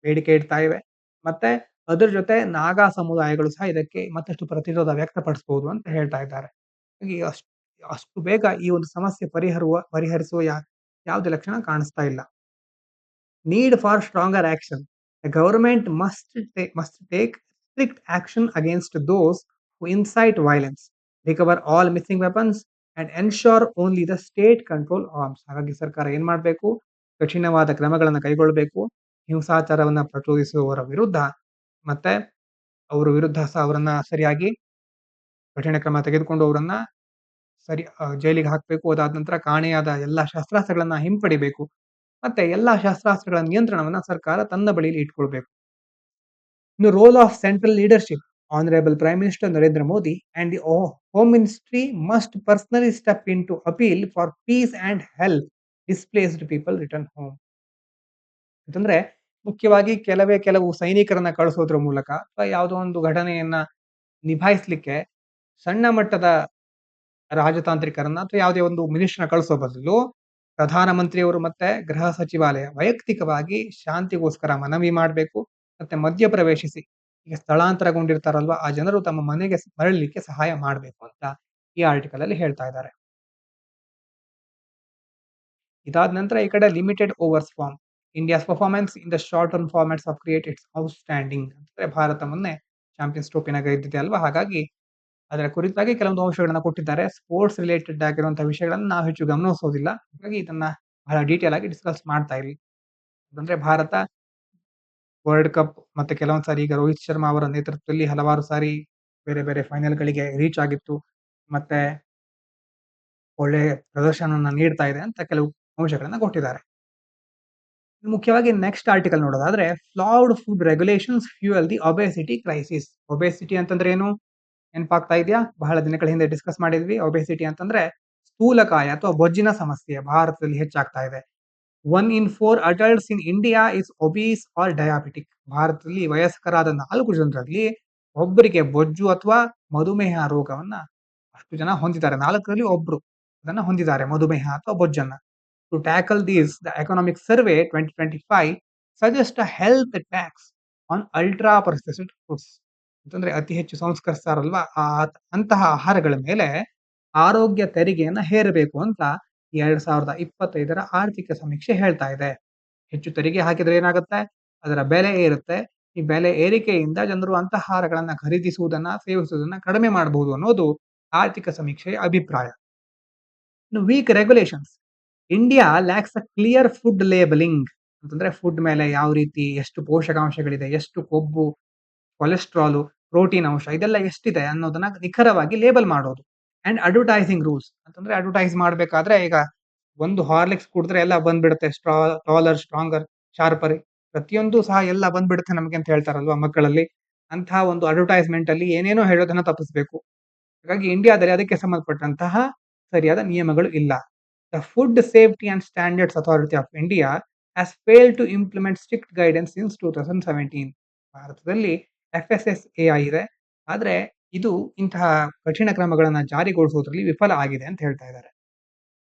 ಬೇಡಿಕೆ ಇಡ್ತಾ ಇವೆ. ಮತ್ತೆ ಅದರ ಜೊತೆ ನಾಗಾ ಸಮುದಾಯಗಳು ಸಹ ಇದಕ್ಕೆ ಮತ್ತಷ್ಟು ಪ್ರತಿರೋಧ ವ್ಯಕ್ತಪಡಿಸಬಹುದು ಅಂತ ಹೇಳ್ತಾ ಇದ್ದಾರೆ. ಹಾಗಾಗಿ ಅಷ್ಟು ಬೇಗ ಈ ಒಂದು ಸಮಸ್ಯೆ ಪರಿಹರಿಸುವ ಯಾವುದೇ ಲಕ್ಷಣ ಕಾಣಿಸ್ತಾ ಇಲ್ಲ. Need for stronger action. The government must take strict action against those who incite violence, recover all missing weapons and ensure only the state control arms. ಹಾಗಾಗಿ ಸರ್ಕಾರ ಏನ್ ಮಾಡಬೇಕು, ಕಠಿಣವಾದ ಕ್ರಮಗಳನ್ನು ಕೈಗೊಳ್ಳಬೇಕು. ಹಿಂಸಾಚಾರವನ್ನ ಪ್ರಚೋದಿಸುವವರ ವಿರುದ್ಧ ಮತ್ತೆ ಅವರ ವಿರುದ್ಧ ಸಹ ಅವರನ್ನ ಸರಿಯಾಗಿ ಕಠಿಣ ಕ್ರಮ ತೆಗೆದುಕೊಂಡು ಅವರನ್ನ ಜೈಲಿಗೆ ಹಾಕಬೇಕು. ಅದಾದ ನಂತರ ಕಾಣೆಯಾದ ಎಲ್ಲಾ ಶಸ್ತ್ರಾಸ್ತ್ರಗಳನ್ನ ಹಿಂಪಡಿಬೇಕು. ಮತ್ತೆ ಎಲ್ಲಾ ಶಸ್ತ್ರಾಸ್ತ್ರಗಳ ನಿಯಂತ್ರಣವನ್ನ ಸರ್ಕಾರ ತನ್ನ ಬಳಿಯಲ್ಲಿ ಇಟ್ಕೊಳ್ಬೇಕು. ಇನ್ನು role of central leadership. Honourable prime minister Narendra Modi and the home ministry must personally step in to appeal for peace and help displaced people return home. ಅಂತಂದ್ರೆ ಮುಖ್ಯವಾಗಿ ಕೆಲವು ಸೈನಿಕರನ್ನ ಕಳಿಸೋದ್ರ ಮೂಲಕ ಅಥವಾ ಯಾವುದೋ ಒಂದು ಘಟನೆಯನ್ನ ನಿಭಾಯಿಸಲಿಕ್ಕೆ ಸಣ್ಣ ಮಟ್ಟದ ರಾಜತಾಂತ್ರಿಕರನ್ನ ಅಥವಾ ಯಾವುದೇ ಒಂದು ಮಿನಿಸ್ಟರ್ನ ಕಳಿಸೋ ಬದಲು ಪ್ರಧಾನಮಂತ್ರಿಯವರು ಮತ್ತೆ ಗೃಹ ಸಚಿವಾಲಯ ವೈಯಕ್ತಿಕವಾಗಿ ಶಾಂತಿಗೋಸ್ಕರ ಮನವಿ ಮಾಡಬೇಕು. ಮತ್ತೆ ಮಧ್ಯ ಪ್ರವೇಶಿಸಿ ಈಗ ಸ್ಥಳಾಂತರಗೊಂಡಿರ್ತಾರಲ್ವಾ ಆ ಜನರು ತಮ್ಮ ಮನೆಗೆ ಮರಳಲಿಕ್ಕೆ ಸಹಾಯ ಮಾಡಬೇಕು ಅಂತ ಈ ಆರ್ಟಿಕಲ್ ಅಲ್ಲಿ ಹೇಳ್ತಾ ಇದ್ದಾರೆ. ಇದಾದ ನಂತರ ಈ ಕಡೆ limited overs form. India's performance in the short term formats of cricket its outstanding. ಅಂದ್ರೆ ಭಾರತ ಮೊನ್ನೆ ಚಾಂಪಿಯನ್ಸ್ ಟ್ರೋಫಿನ ಗೆದ್ದಿದೆ ಅಲ್ವಾ, ಹಾಗಾಗಿ ಅದರ ಕುರಿತಾಗಿ ಕೆಲವೊಂದು ಅಂಶಗಳನ್ನ ಕೊಟ್ಟಿದ್ದಾರೆ. ಸ್ಪೋರ್ಟ್ಸ್ ರಿಲೇಟೆಡ್ ಆಗಿರುವಂತಹ ವಿಷಯಗಳನ್ನ ನಾವು ಹೆಚ್ಚು ಗಮನಿಸೋದಿಲ್ಲ, ಹಾಗಾಗಿ ಇದನ್ನ ಬಹಳ ಡೀಟೇಲ್ ಆಗಿ ಡಿಸ್ಕಸ್ ಮಾಡ್ತಾ ಇರಿ. ಅಂದ್ರೆ ಭಾರತ ವರ್ಲ್ಡ್ ಕಪ್ ಮತ್ತೆ ಕೆಲವೊಂದ್ ಸಾರಿ ಈಗ ರೋಹಿತ್ ಶರ್ಮಾ ಅವರ ನೇತೃತ್ವದಲ್ಲಿ ಹಲವಾರು ಸಾರಿ ಬೇರೆ ಬೇರೆ ಫೈನಲ್‌ಗಳಿಗೆ ರೀಚ್ ಆಗಿತ್ತು. ಮತ್ತೆ ಒಳ್ಳೆ ಪ್ರದರ್ಶನವನ್ನ ನೀಡ್ತಾ ಇದೆ ಅಂತ ಕೆಲವು ಅಂಶಗಳನ್ನ ಕೊಟ್ಟಿದ್ದಾರೆ. ಮುಖ್ಯವಾಗಿ ನೆಕ್ಸ್ಟ್ ಆರ್ಟಿಕಲ್ ನೋಡೋದಾದ್ರೆ flawed food regulations fuel the obesity crisis. Obesity ಅಂತಂದ್ರೆ ಏನು? ನೆನಪಾಗ್ತಾ ಇದೆಯಾ? ಬಹಳ ದಿನಗಳ ಹಿಂದೆ ಡಿಸ್ಕಸ್ ಮಾಡಿದ್ವಿ. ಒಬೆಸಿಟಿ ಅಂತಂದ್ರೆ ಸ್ಥೂಲಕಾಯ ಅಥವಾ ಬೊಜ್ಜಿನ ಸಮಸ್ಯೆ ಭಾರತದಲ್ಲಿ ಹೆಚ್ಚಾಗ್ತಾ ಇದೆ. 1 in 4 adults in India is obese or diabetic. ಭಾರತದಲ್ಲಿ ವಯಸ್ಕರಾದ 4 ಜನರಲ್ಲಿ ಒಬ್ಬರಿಗೆ ಬೊಜ್ಜು ಅಥವಾ ಮಧುಮೇಹ ರೋಗವನ್ನ ಅಷ್ಟು ಜನ ಹೊಂದಿದ್ದಾರೆ. 4ರಲ್ಲಿ ಒಬ್ರು ಅದನ್ನ ಹೊಂದಿದ್ದಾರೆ, ಮಧುಮೇಹ ಅಥವಾ ಬೊಜ್ಜನ್ನ. To tackle these, the Economic Survey 2025 suggests a health tax on ultra processed foods. ಅಂತಂದ್ರೆ ಅತಿ ಹೆಚ್ಚು ಸಂಸ್ಕರಿಸ್ತಾರಲ್ವಾ ಅಂತಹ ಆಹಾರಗಳ ಮೇಲೆ ಆರೋಗ್ಯ ತೆರಿಗೆಯನ್ನ ಹೇರಬೇಕು ಅಂತ 2025ರ ಆರ್ಥಿಕ ಸಮೀಕ್ಷೆ ಹೇಳ್ತಾ ಇದೆ. ಹೆಚ್ಚು ತೆರಿಗೆ ಹಾಕಿದ್ರೆ ಏನಾಗುತ್ತೆ? ಅದರ ಬೆಲೆ ಏರುತ್ತೆ. ಈ ಬೆಲೆ ಏರಿಕೆಯಿಂದ ಜನರು ಅಂತಹ ಆಹಾರಗಳನ್ನ ಖರೀದಿಸುವುದನ್ನ, ಸೇವಿಸುವುದನ್ನ ಕಡಿಮೆ ಮಾಡಬಹುದು ಅನ್ನೋದು ಆರ್ಥಿಕ ಸಮೀಕ್ಷೆಯ ಅಭಿಪ್ರಾಯ. ಇನ್ನು weak regulations. India lacks a clear food labelling. ಅಂತಂದ್ರೆ ಫುಡ್ ಮೇಲೆ ಯಾವ ರೀತಿ ಎಷ್ಟು ಪೋಷಕಾಂಶಗಳಿದೆ, ಎಷ್ಟು ಕೊಬ್ಬು, ಕೊಲೆಸ್ಟ್ರಾಲು, ಪ್ರೋಟೀನ್ ಅಂಶ ಇದೆಲ್ಲ ಎಷ್ಟಿದೆ ಅನ್ನೋದನ್ನ ನಿಖರವಾಗಿ ಲೇಬಲ್ ಮಾಡೋದು. ಅಂಡ್ ಅಡ್ವರ್ಟೈಸಿಂಗ್ ರೂಲ್ಸ್ ಅಂತಂದ್ರೆ ಅಡ್ವರ್ಟೈಸ್ ಮಾಡ್ಬೇಕಾದ್ರೆ ಈಗ ಒಂದು ಹಾರ್ಲಿಕ್ಸ್ ಕುಡಿದ್ರೆ ಎಲ್ಲ ಬಂದ್ಬಿಡುತ್ತೆ, ಟಾಲರ್, ಸ್ಟ್ರಾಂಗರ್, ಶಾರ್ಪರ್ ಪ್ರತಿಯೊಂದು ಸಹ ಎಲ್ಲ ಬಂದ್ಬಿಡುತ್ತೆ ನಮಗೆ ಅಂತ ಹೇಳ್ತಾರಲ್ವಾ ಮಕ್ಕಳಲ್ಲಿ. ಅಂತಹ ಒಂದು ಅಡ್ವರ್ಟೈಸ್ಮೆಂಟ್ ಅಲ್ಲಿ ಏನೇನೋ ಹೇಳೋದನ್ನ ತಪ್ಪಿಸ್ಬೇಕು. ಹಾಗಾಗಿ ಇಂಡಿಯಾದಲ್ಲಿ ಅದಕ್ಕೆ ಸಂಬಂಧಪಟ್ಟಂತಹ ಸರಿಯಾದ ನಿಯಮಗಳು ಇಲ್ಲ. The food safety and standards authority of India has failed to implement strict guidance since 2017. ಭಾರತದಲ್ಲಿ FSSAI ಇದೆ, ಆದ್ರೆ ಇದು ಇಂತಹ ಕಠಿಣ ಕ್ರಮಗಳನ್ನ ಜಾರಿಗೊಳಿಸುವುದರಲ್ಲಿ ವಿಫಲ ಆಗಿದೆ ಅಂತ ಹೇಳ್ತಾ ಇದ್ದಾರೆ.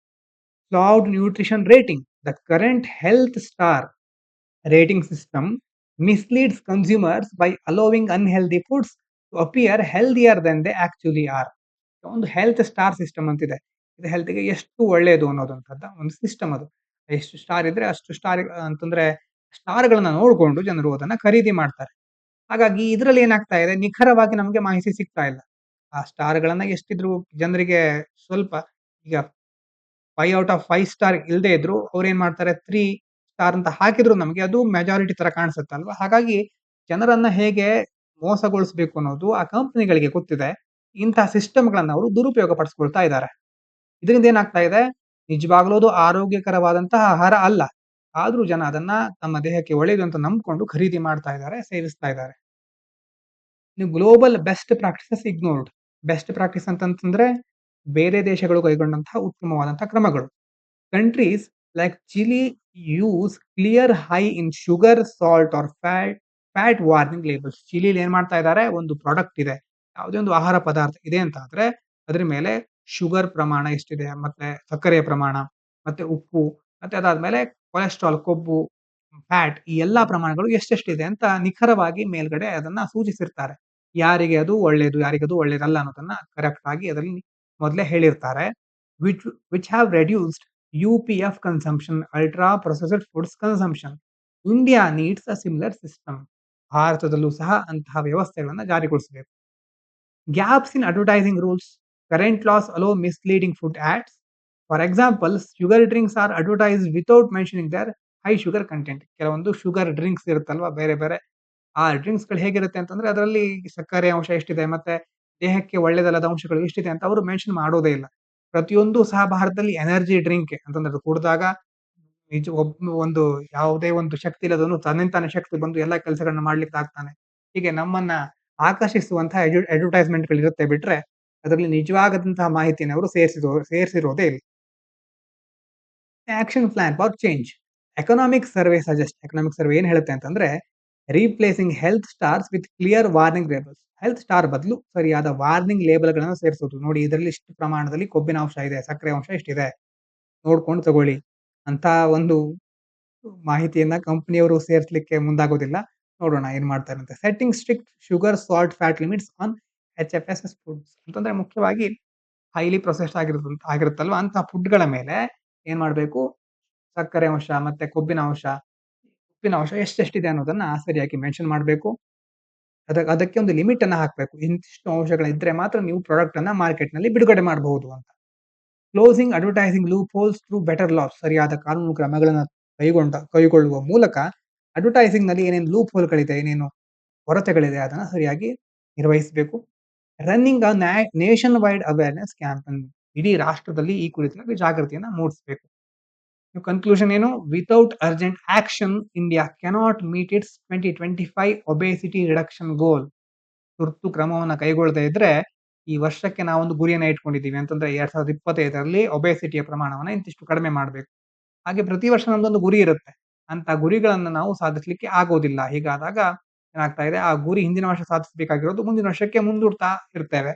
Flawed nutrition rating. The current health star rating system misleads consumers by allowing unhealthy foods to appear healthier than they actually are. ಒಂದು ಹೆಲ್ತ್ ಸ್ಟಾರ್ ಸಿಸ್ಟಮ್ ಅಂತಿದೆ. ಇದು ಹೆಲ್ತ್‌ಗೆ ಎಷ್ಟು ಒಳ್ಳೆಯದು ಅನ್ನೋದಂತದ್ದ ಒಂದು ಸಿಸ್ಟಮ್ ಅದು. ಎಷ್ಟು ಸ್ಟಾರ್ ಇದ್ರೆ ಅಷ್ಟು ಸ್ಟಾರ್ ಅಂತಂದ್ರೆ ಸ್ಟಾರ್‌ಗಳನ್ನ ನೋಡ್ಕೊಂಡು ಜನರು ಅದನ್ನ ಖರೀದಿ ಮಾಡ್ತಾರೆ. ಹಾಗಾಗಿ ಇದ್ರಲ್ಲಿ ಏನಾಗ್ತಾ ಇದೆ, ನಿಖರವಾಗಿ ನಮಗೆ ಮಾಹಿತಿ ಸಿಗ್ತಾ ಇಲ್ಲ. ಆ ಸ್ಟಾರ್‌ಗಳನ್ನ ಎಷ್ಟಿದ್ರು ಜನರಿಗೆ ಸ್ವಲ್ಪ ಈಗ 5 ಔಟ್ ಆಫ್ 5 ಸ್ಟಾರ್ ಇಲ್ದೇ ಇದ್ರು ಅವ್ರೇನ್ ಮಾಡ್ತಾರೆ 3 ಸ್ಟಾರ್ ಅಂತ ಹಾಕಿದ್ರು ನಮಗೆ ಅದು ಮೆಜಾರಿಟಿ ತರ ಕಾಣಿಸುತ್ತಲ್ವಾ. ಹಾಗಾಗಿ ಜನರನ್ನ ಹೇಗೆ ಮೋಸಗೊಳಿಸಬೇಕು ಅನ್ನೋದು ಆ ಕಂಪನಿಗಳಿಗೆ ಗೊತ್ತಿದೆ. ಇಂತಹ ಸಿಸ್ಟಮ್‌ಗಳನ್ನ ಅವರು ದುರುಪಯೋಗ ಪಡಿಸ್ಕೊಳ್ತಾ ಇದ್ದಾರೆ. ಇದರಿಂದ ಏನಾಗ್ತಾ ಇದೆ, ನಿಜವಾಗ್ಲೂ ಅದು ಆರೋಗ್ಯಕರವಾದಂತಹ ಆಹಾರ ಅಲ್ಲ. ಆದ್ರೂ ಜನ ಅದನ್ನ ತಮ್ಮ ದೇಹಕ್ಕೆ ಒಳ್ಳೆಯದು ಅಂತ ನಂಬ್ಕೊಂಡು ಖರೀದಿ ಮಾಡ್ತಾ ಇದ್ದಾರೆ, ಸೇವಿಸ್ತಾ ಇದ್ದಾರೆ. ಇನ್ನು global best practices ignored. Best practice ಅಂತಂತಂದ್ರೆ ಬೇರೆ ದೇಶಗಳು ಕೈಗೊಂಡಂತಹ ಉತ್ತಮವಾದಂತಹ ಕ್ರಮಗಳು. Countries like Chile use clear high in sugar, salt or fat warning labels. ಚಿಲಿಲಿ ಏನ್ ಮಾಡ್ತಾ ಇದ್ದಾರೆ, ಒಂದು ಪ್ರಾಡಕ್ಟ್ ಇದೆ, ಯಾವುದೇ ಒಂದು ಆಹಾರ ಪದಾರ್ಥ ಇದೆ ಅಂತ ಆದ್ರೆ ಅದ್ರ ಮೇಲೆ ಶುಗರ್ ಪ್ರಮಾಣ ಎಷ್ಟಿದೆ, ಮತ್ತೆ ಸಕ್ಕರೆಯ ಪ್ರಮಾಣ, ಮತ್ತೆ ಉಪ್ಪು, ಮತ್ತೆ ಅದಾದ್ಮೇಲೆ ಕೊಲೆಸ್ಟ್ರಾಲ್, ಕೊಬ್ಬು, ಫ್ಯಾಟ್ ಈ ಎಲ್ಲಾ ಪ್ರಮಾಣಗಳು ಎಷ್ಟೆಷ್ಟಿದೆ ಅಂತ ನಿಖರವಾಗಿ ಮೇಲ್ಗಡೆ ಅದನ್ನ ಸೂಚಿಸಿರ್ತಾರೆ. ಯಾರಿಗೆ ಅದು ಒಳ್ಳೇದು, ಯಾರಿಗೆ ಅದು ಒಳ್ಳೇದಲ್ಲ ಅನ್ನೋದನ್ನ ಕರೆಕ್ಟ್ ಆಗಿ ಅದರಲ್ಲಿ ಮೊದಲೇ ಹೇಳಿರ್ತಾರೆ. Which which have reduced UPF consumption, ultra processed foods consumption. India needs a similar system. ಭಾರತದಲ್ಲೂ ಸಹ ಅಂತಹ ವ್ಯವಸ್ಥೆಗಳನ್ನ ಜಾರಿಗೊಳಿಸಬೇಕು. Gaps in advertising rules. Current laws allow misleading food ads. For example, sugar drinks are advertised without mentioning their high sugar content. ಕೆಲವೊಂದು sugar drinks ಇರುತ್ತಲ್ವಾ ಬೇರೆ ಬೇರೆ, ಆ ಡ್ರಿಂಕ್ಸ್‌ಗಳು ಹೇಗಿರುತ್ತೆ ಅಂತಂದ್ರೆ ಅದರಲ್ಲಿ ಸಕ್ಕರೆ ಅಂಶ ಎಷ್ಟಿದೆ, ಮತ್ತೆ ದೇಹಕ್ಕೆ ಒಳ್ಳೆಯದಲ್ಲದ ಅಂಶಗಳು ಎಷ್ಟಿದೆ ಅಂತ ಅವರು ಮೆನ್ಷನ್ ಮಾಡೋದೇ ಇಲ್ಲ. ಪ್ರತಿಯೊಂದು ಸಹ ಭಾರತದಲ್ಲಿ ಎನರ್ಜಿ ಡ್ರಿಂಕ್ ಅಂತಂದ್ರೆ ಅದು ಕುಡಿದಾಗ ಒಂದು ಯಾವುದೇ ಒಂದು ಶಕ್ತಿ ಇಲ್ಲದವನು ತನ್ನಿಂತಾನೇ ಶಕ್ತಿ ಬಂದು ಎಲ್ಲಾ ಕೆಲಸಗಳನ್ನ ಮಾಡ್ಲಿಕ್ಕೆ ಆಗ್ತಾನೆ. ಹೀಗೆ ನಮ್ಮನ್ನ ಆಕರ್ಷಿಸುವಂತಹ ಅಡ್ವರ್ಟೈಸ್‌ಮೆಂಟ್‌ಗಳಿರುತ್ತೆ ಬಿಟ್ರೆ ಅದರಲ್ಲಿ ನಿಜವಾದಂತಹ ಮಾಹಿತಿಯನ್ನು ಅವರು ಸೇರಿಸಿರೋದೇ ಇಲ್ಲ. Action plan for change. Economic survey ಏನ್ ಹೇಳುತ್ತೆ ಅಂತಂದ್ರೆ replacing health stars with clear warning labels. Health star ಬದಲು ಸರಿಯಾದ ವಾರ್ನಿಂಗ್ ಲೇಬಲ್‌ಗಳನ್ನು ಸೇರಿಸೋದು. ನೋಡಿ ಇದರಲ್ಲಿ ಇಷ್ಟು ಪ್ರಮಾಣದಲ್ಲಿ ಕೊಬ್ಬಿನ ಅಂಶ ಇದೆ, ಸಕ್ಕರೆ ಅಂಶ ಇಷ್ಟಿದೆ, ನೋಡ್ಕೊಂಡು ತಗೊಳ್ಳಿ ಅಂತ ಒಂದು ಮಾಹಿತಿಯನ್ನ ಕಂಪನಿಯವರು ಸೇರಿಸಲಿಕ್ಕೆ ಮುಂದಾಗೋದಿಲ್ಲ. ನೋಡೋಣ ಏನ್ ಮಾಡ್ತಾರೆ ಅಂತ. Setting strict sugar, salt, fat limits on HFSS foods. ಅಂತಂದ್ರೆ ಮುಖ್ಯವಾಗಿ ಹೈಲಿ ಪ್ರೊಸೆಸ್ಡ್ ಆಗಿರುತ್ತಲ್ವಾ ಅಂತ ಫುಡ್‌ಗಳ ಮೇಲೆ ಏನ್ ಮಾಡ್ಬೇಕು, ಸಕ್ಕರೆ ಅಂಶ ಮತ್ತೆ ಕೊಬ್ಬಿನ ಅಂಶ, ಉಪ್ಪಿನ ಅಂಶ ಎಷ್ಟೆಷ್ಟಿದೆ ಅನ್ನೋದನ್ನ ಸರಿಯಾಗಿ ಮೆನ್ಷನ್ ಮಾಡ್ಬೇಕು. ಅದಕ್ಕೆ ಒಂದು ಲಿಮಿಟ್ ಅನ್ನ ಹಾಕ್ಬೇಕು. ಇಂತಿಷ್ಟು ಅಂಶಗಳಿದ್ರೆ ಮಾತ್ರ ನೀವು ಪ್ರಾಡಕ್ಟ್ ಅನ್ನ ಮಾರ್ಕೆಟ್‌ನಲ್ಲಿ ಬಿಡುಗಡೆ ಮಾಡಬಹುದು ಅಂತ. Closing advertising loop holes through better loss. ಸರಿಯಾದ ಕಾನೂನು ಕ್ರಮಗಳನ್ನ ಕೈಗೊಳ್ಳುವ ಮೂಲಕ ಅಡ್ವರ್ಟೈಸಿಂಗ್‌ನಲ್ಲಿ ಏನೇನು ಲೂಪ್ ಹೋಲ್‌ಗಳಿದೆ, ಏನೇನು ಕೊರತೆಗಳಿದೆ ಅದನ್ನ ಸರಿಯಾಗಿ ನಿರ್ವಹಿಸಬೇಕು. Running a nationwide awareness campaign ಇಡೀ ರಾಷ್ಟ್ರದಲ್ಲಿ ಈ ಕುರಿತಾಗಿ ಜಾಗೃತಿಯನ್ನ ಮೂಡಿಸಬೇಕು. ಕನ್ಕ್ಲೂಷನ್ ಏನು? Without urgent action India cannot meet its 2025 obesity reduction goal. ತುರ್ತು ಕ್ರಮವನ್ನ ಕೈಗೊಳ್ಳದೇ ಇದ್ರೆ ಈ ವರ್ಷಕ್ಕೆ ನಾವೊಂದು ಗುರಿಯನ್ನ ಇಟ್ಕೊಂಡಿದ್ದೀವಿ ಅಂತಂದ್ರೆ 2025ರಲ್ಲಿ ಒಬೇಸಿಟಿಯ ಪ್ರಮಾಣವನ್ನ ಇಂತಿಷ್ಟು ಕಡಿಮೆ ಮಾಡಬೇಕು. ಹಾಗೆ ಪ್ರತಿ ವರ್ಷ ನಮ್ದೊಂದು ಗುರಿ ಇರುತ್ತೆ. ಅಂತ ಗುರಿಗಳನ್ನ ನಾವು ಸಾಧಿಸಲಿಕ್ಕೆ ಆಗೋದಿಲ್ಲ. ಹೀಗಾದಾಗ ಏನಾಗ್ತಾ ಇದೆ, ಆ ಗುರಿ ಹಿಂದಿನ ವರ್ಷ ಸಾಧಿಸಬೇಕಾಗಿರೋದು ಮುಂದಿನ ವರ್ಷಕ್ಕೆ ಮುಂದೂಡ್ತಾ ಇರ್ತೇವೆ.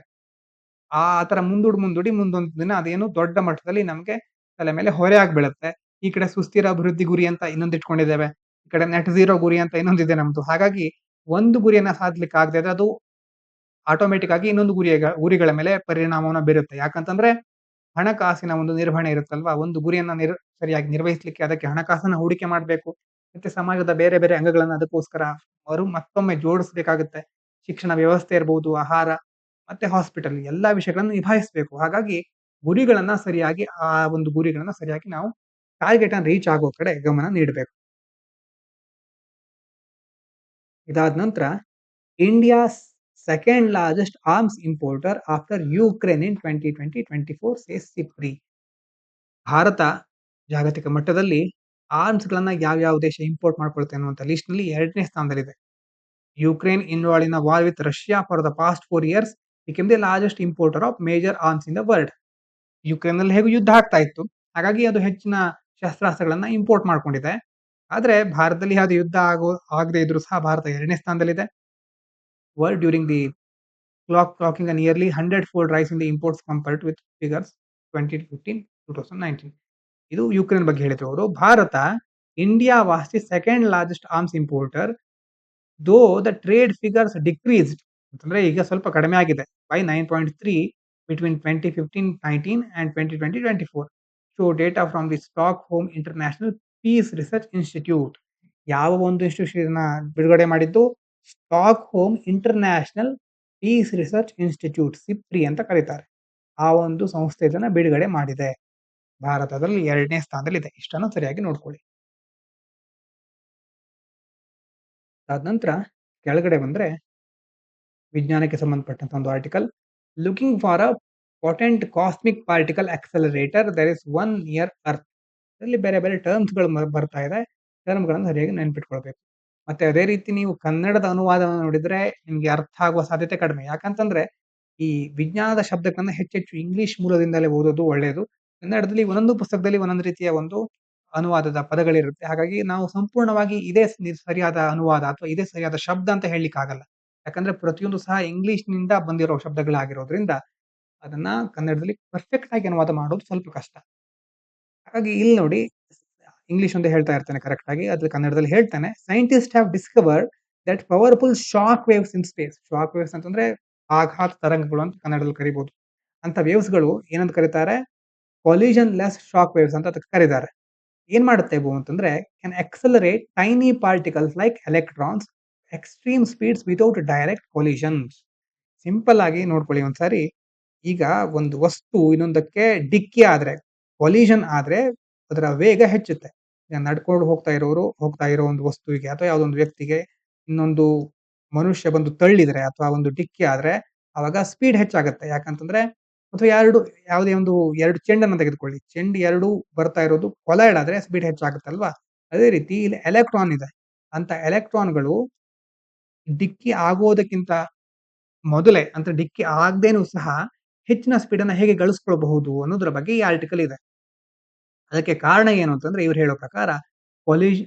ಆ ತರ ಮುಂದೂಡಿ ಮುಂದೊಂದು ದಿನ ಅದೇನು ದೊಡ್ಡ ಮಟ್ಟದಲ್ಲಿ ನಮ್ಗೆ ತಲೆ ಮೇಲೆ ಹೊರೆಯಾಗಿ ಬೀಳುತ್ತೆ. ಈ ಕಡೆ ಸುಸ್ಥಿರ ಅಭಿವೃದ್ಧಿ ಗುರಿ ಅಂತ ಇನ್ನೊಂದು ಇಟ್ಕೊಂಡಿದ್ದೇವೆ. ಈ ಕಡೆ ನೆಟ್ ಝೀರೋ ಗುರಿ ಅಂತ ಇನ್ನೊಂದಿದೆ ನಮ್ದು. ಹಾಗಾಗಿ ಒಂದು ಗುರಿಯನ್ನ ಸಾಧಿಸಲಿಕ್ಕೆ ಆಗದೆ ಇದ್ರೆ ಅದು ಆಟೋಮ್ಯಾಟಿಕ್ ಆಗಿ ಇನ್ನೊಂದು ಗುರಿಗಳ ಮೇಲೆ ಪರಿಣಾಮವನ್ನ ಬೀರುತ್ತೆ. ಯಾಕಂತಂದ್ರೆ ಹಣಕಾಸಿನ ಒಂದು ನಿರ್ವಹಣೆ ಇರುತ್ತಲ್ವಾ? ಒಂದು ಗುರಿಯನ್ನ ಸರಿಯಾಗಿ ನಿರ್ವಹಿಸಲಿಕ್ಕೆ ಅದಕ್ಕೆ ಹಣಕಾಸನ್ನ ಹೂಡಿಕೆ ಮಾಡ್ಬೇಕು. ಮತ್ತೆ ಸಮಾಜದ ಬೇರೆ ಬೇರೆ ಅಂಗಗಳನ್ನ ಅದಕ್ಕೋಸ್ಕರ ಮತ್ತೊಮ್ಮೆ ಜೋಡಿಸಬೇಕಾಗುತ್ತೆ. ಶಿಕ್ಷಣ ವ್ಯವಸ್ಥೆ ಇರ್ಬಹುದು, ಆಹಾರ ಮತ್ತೆ ಹಾಸ್ಪಿಟಲ್ ಎಲ್ಲಾ ವಿಷಯಗಳನ್ನ ನಿಭಾಯಿಸಬೇಕು. ಹಾಗಾಗಿ ಆ ಒಂದು ಗುರಿಗಳನ್ನ ಸರಿಯಾಗಿ ನಾವು ಟಾರ್ಗೆಟ್ ಅನ್ನ ರೀಚ್ ಆಗೋ ಕಡೆ ಗಮನ ನೀಡಬೇಕು. ಇದಾದ ನಂತರ India's second largest arms importer after Ukraine in 2020-24 says SIPRI. ಭಾರತ ಜಾಗತಿಕ ಮಟ್ಟದಲ್ಲಿ ಆರ್ಮ್ಸ್‌ಗಳನ್ನ ಯಾವ್ಯಾವ ದೇಶ ಇಂಪೋರ್ಟ್ ಮಾಡ್ಕೊಳುತ್ತೆ ಅನ್ನುವಂಥ ಲಿಸ್ಟ್‌ನಲ್ಲಿ 2ನೇ ಸ್ಥಾನದಲ್ಲಿದೆ. Ukraine involved in a war with Russia for the past 4 years became the largest importer of major arms in the world. ಯುಕ್ರೇನ್‌ನಲ್ಲಿ ಹೇಗೂ ಯುದ್ಧ ಆಗ್ತಾ ಇತ್ತು. ಹಾಗಾಗಿ ಅದು ಹೆಚ್ಚಿನ ಶಸ್ತ್ರಾಸ್ತ್ರಗಳನ್ನ ಇಂಪೋರ್ಟ್ ಮಾಡ್ಕೊಂಡಿದೆ. ಆದ್ರೆ ಭಾರತದಲ್ಲಿ ಯಾವ್ದು ಯುದ್ಧ ಆಗದೆ ಇದ್ರೂ ಸಹ ಭಾರತ 2ನೇ ಸ್ಥಾನದಲ್ಲಿದೆ. World during the clocking a nearly 100-fold rise in the imports compared with figures 2015-2019. ಇದು ಯುಕ್ರೇನ್ ಬಗ್ಗೆ ಹೇಳಿದ್ರು ಅವರು. ಭಾರತ India was the second largest arms importer though the trade figures decreased ಅಂತಂದ್ರೆ ಈಗ ಸ್ವಲ್ಪ ಕಡಿಮೆ ಆಗಿದೆ by 9.3 between 2015-19 and 2020-24. Show data from the Stockholm International Peace Research Institute. ಯಾವ ಒಂದು ಇನ್ಸ್ಟಿಟ್ಯೂಷನ್ ಬಿಡುಗಡೆ ಮಾಡಿದ್ದು? Stockholm International Peace Research Institute, SIPRI ಅಂತ ಕರೀತಾರೆ. ಆ ಒಂದು ಸಂಸ್ಥೆ ಇದನ್ನ ಬಿಡುಗಡೆ ಮಾಡಿದೆ. ಭಾರತದಲ್ಲಿ 2ನೇ ಸ್ಥಾನದಲ್ಲಿದೆ. ಇಷ್ಟನ್ನು ಸರಿಯಾಗಿ ನೋಡ್ಕೊಳ್ಳಿ. ಅದಾದ ನಂತರ ಕೆಳಗಡೆ ಬಂದ್ರೆ ವಿಜ್ಞಾನಕ್ಕೆ ಸಂಬಂಧಪಟ್ಟಂತ ಒಂದು article. Looking for a potent cosmic particle accelerator there is one near earth. ಇದರಲ್ಲಿ ಬೇರೆ ಬೇರೆ ಟರ್ಮ್ಸ್ಗಳು ಬರ್ತಾ ಇದೆ. ಟರ್ಮ್ಗಳನ್ನು ಸರಿಯಾಗಿ ನೆನ್ಪಿಟ್ಕೊಳ್ಬೇಕು. ಮತ್ತೆ ಅದೇ ರೀತಿ ನೀವು ಕನ್ನಡದ ಅನುವಾದವನ್ನು ನೋಡಿದ್ರೆ ನಿಮ್ಗೆ ಅರ್ಥ ಆಗುವ ಸಾಧ್ಯತೆ ಕಡಿಮೆ. ಯಾಕಂತಂದ್ರೆ ಈ ವಿಜ್ಞಾನದ ಶಬ್ದಗಳನ್ನ ಹೆಚ್ಚೆಚ್ಚು ಇಂಗ್ಲಿಷ್ ಮೂಲದಿಂದಲೇ ಓದೋದು ಒಳ್ಳೆಯದು. ಕನ್ನಡದಲ್ಲಿ ಒಂದೊಂದು ಪುಸ್ತಕದಲ್ಲಿ ಒಂದೊಂದು ರೀತಿಯ ಒಂದು ಅನುವಾದದ ಪದಗಳಿರುತ್ತೆ. ಹಾಗಾಗಿ ನಾವು ಸಂಪೂರ್ಣವಾಗಿ ಇದೇ ಸರಿಯಾದ ಅನುವಾದ ಅಥವಾ ಇದೇ ಸರಿಯಾದ ಶಬ್ದ ಅಂತ ಹೇಳಲಿಕ್ಕಾಗಲ್ಲ. ಯಾಕಂದ್ರೆ ಪ್ರತಿಯೊಂದು ಸಹ ಇಂಗ್ಲಿಷ್‌ನಿಂದ ಬಂದಿರೋ ಶಬ್ದಗಳಾಗಿರೋದ್ರಿಂದ ಅದನ್ನ ಕನ್ನಡದಲ್ಲಿ ಪರ್ಫೆಕ್ಟ್ ಆಗಿ ಅನುವಾದ ಮಾಡೋದು ಸ್ವಲ್ಪ ಕಷ್ಟ. ಹಾಗಾಗಿ ಇಲ್ಲಿ ನೋಡಿ ಇಂಗ್ಲಿಷ್ ಒಂದೇ ಹೇಳ್ತಾ ಇರ್ತಾನೆ ಕರೆಕ್ಟ್ ಆಗಿ. ಅದ್ರ ಕನ್ನಡದಲ್ಲಿ ಹೇಳ್ತಾನೆ. Scientist have discovered that powerful shock waves in space. Shock waves ಅಂತಂದ್ರೆ ಆಘಾತ ತರಂಗಗಳು ಅಂತ ಕನ್ನಡದಲ್ಲಿ ಕರಿಬಹುದು. ಅಂತ ವೇವ್ಸ್‌ಗಳು ಏನಂತ ಕರೀತಾರೆ? ಕೊಲಿಷನ್ ಲೆಸ್ ಶಾಕ್ ವೇವ್ಸ್ ಅಂತ ಅದಕ್ಕೆ ಕರೀತಾರೆ. ಏನ್ ಮಾಡುತ್ತೆ ಇವು ಅಂತಂದ್ರೆ can accelerate tiny particles like electrons extreme speeds without direct collisions. Simple ಆಗಿ ನೋಡ್ಕೊಳ್ಳಿ ಒಂದ್ಸಾರಿ. ಈಗ ಒಂದು ವಸ್ತು ಇನ್ನೊಂದಕ್ಕೆ ಡಿಕ್ಕಿ ಆದ್ರೆ, ಕೊಲಿಷನ್ ಆದ್ರೆ ಅದರ ವೇಗ ಹೆಚ್ಚುತ್ತೆ. ಈಗ ನಡ್ಕೊಂಡು ಹೋಗ್ತಾ ಇರೋ ಒಂದು ವಸ್ತುವಿಗೆ ಅಥವಾ ಯಾವುದೋ ಒಂದು ವ್ಯಕ್ತಿಗೆ ಇನ್ನೊಂದು ಮನುಷ್ಯ ಬಂದು ತಳ್ಳಿದ್ರೆ ಅಥವಾ ಒಂದು ಡಿಕ್ಕಿ ಆದ್ರೆ ಅವಾಗ ಸ್ಪೀಡ್ ಹೆಚ್ಚಾಗುತ್ತೆ. ಯಾಕಂತಂದ್ರೆ ಅಥವಾ ಯಾವುದೇ ಒಂದು 2 ಚೆಂಡನ್ನ ತೆಗೆದುಕೊಳ್ಳಿ. ಚೆಂಡು 2 ಬರ್ತಾ ಇರೋದು ಕೊಲೈಡ್ ಆದ್ರೆ ಸ್ಪೀಡ್ ಹೆಚ್ಚಾಗುತ್ತಲ್ವಾ? ಅದೇ ರೀತಿ ಇಲ್ಲಿ ಎಲೆಕ್ಟ್ರಾನ್ ಇದೆ. ಅಂತ ಎಲೆಕ್ಟ್ರಾನ್‌ಗಳು ಡಿಕ್ಕಿ ಆಗೋದಕ್ಕಿಂತ ಮೊದಲೇ ಅಂದ್ರೆ ಡಿಕ್ಕಿ ಆಗದೇನೂ ಸಹ ಹೆಚ್ಚಿನ ಸ್ಪೀಡನ್ನ ಹೇಗೆ ಗಳಿಸ್ಕೊಳ್ಬಹುದು ಅನ್ನೋದ್ರ ಬಗ್ಗೆ ಈ ಆರ್ಟಿಕಲ್ ಇದೆ. ಅದಕ್ಕೆ ಕಾರಣ ಏನು ಅಂತಂದ್ರೆ ಇವ್ರು ಹೇಳೋ ಪ್ರಕಾರ ಕೊಲಿಷ್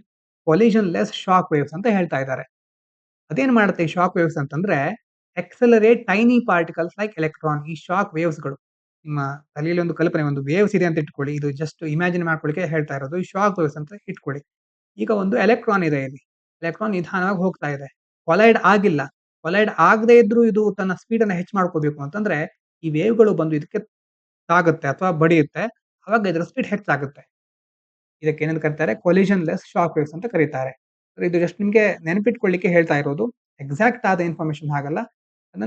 ಕೊಲಿಷನ್ ಲೆಸ್ ಶಾಕ್ ವೇವ್ಸ್ ಅಂತ ಹೇಳ್ತಾ ಇದ್ದಾರೆ. ಅದೇನ್ ಮಾಡುತ್ತೆ ಈ ಶಾಕ್ ವೇವ್ಸ್ ಅಂತಂದ್ರೆ accelerate tiny particles like electron. ಈ ಶಾಕ್ ವೇವ್ಸ್‌ಗಳು ನಿಮ್ಮ ತಲೆಯಲ್ಲಿ ಒಂದು ಕಲ್ಪನೆ, ಒಂದು ವೇವ್ಸ್ ಇದೆ ಅಂತ ಇಟ್ಕೊಳ್ಳಿ. ಇದು ಜಸ್ಟ್ ಇಮ್ಯಾಜಿನ್ ಮಾಡ್ಕೊಳ್ಳಿಕ್ಕೆ ಹೇಳ್ತಾ ಇರೋದು. ಈ ಶಾಕ್ ವೇವ್ಸ್ ಅಂತ ಇಟ್ಕೊಳ್ಳಿ. ಈಗ ಒಂದು ಎಲೆಕ್ಟ್ರಾನ್ ಇದೆ ಇಲ್ಲಿ. ಎಲೆಕ್ಟ್ರಾನ್ ನಿಧಾನವಾಗಿ ಹೋಗ್ತಾ ಇದೆ. ಕೊಲೈಡ್ ಆಗಿಲ್ಲ. ಕೊಲೈಡ್ ಆಗದೆ ಇದ್ರೂ ಇದು ತನ್ನ ಸ್ಪೀಡ್ ಅನ್ನ ಹೆಚ್ಚು ಮಾಡ್ಕೋಬೇಕು ಅಂತಂದ್ರೆ ಈ ವೇವ್‌ಗಳು ಬಂದು ಇದಕ್ಕೆ ತಾಗುತ್ತೆ ಅಥವಾ ಬಡಿಯುತ್ತೆ. ಅವಾಗ ಇದರ ಸ್ಪೀಡ್ ಹೆಚ್ಚಾಗುತ್ತೆ. ಇದಕ್ಕೆ ಏನಂತ ಕರೀತಾರೆ? ಕೊಲಿಷನ್ ಲೆಸ್ ಶಾಕ್ ವೇವ್ಸ್ ಅಂತ ಕರೀತಾರೆ. ಇದು ಜಸ್ಟ್ ನಿಮ್ಗೆ ನೆನಪಿಟ್ಕೊಳ್ಳಿಕ್ಕೆ ಹೇಳ್ತಾ ಇರೋದು. ಎಕ್ಸಾಕ್ಟ್ ಆದ ಇನ್ಫಾರ್ಮೇಷನ್ ಹಾಗಲ್ಲ.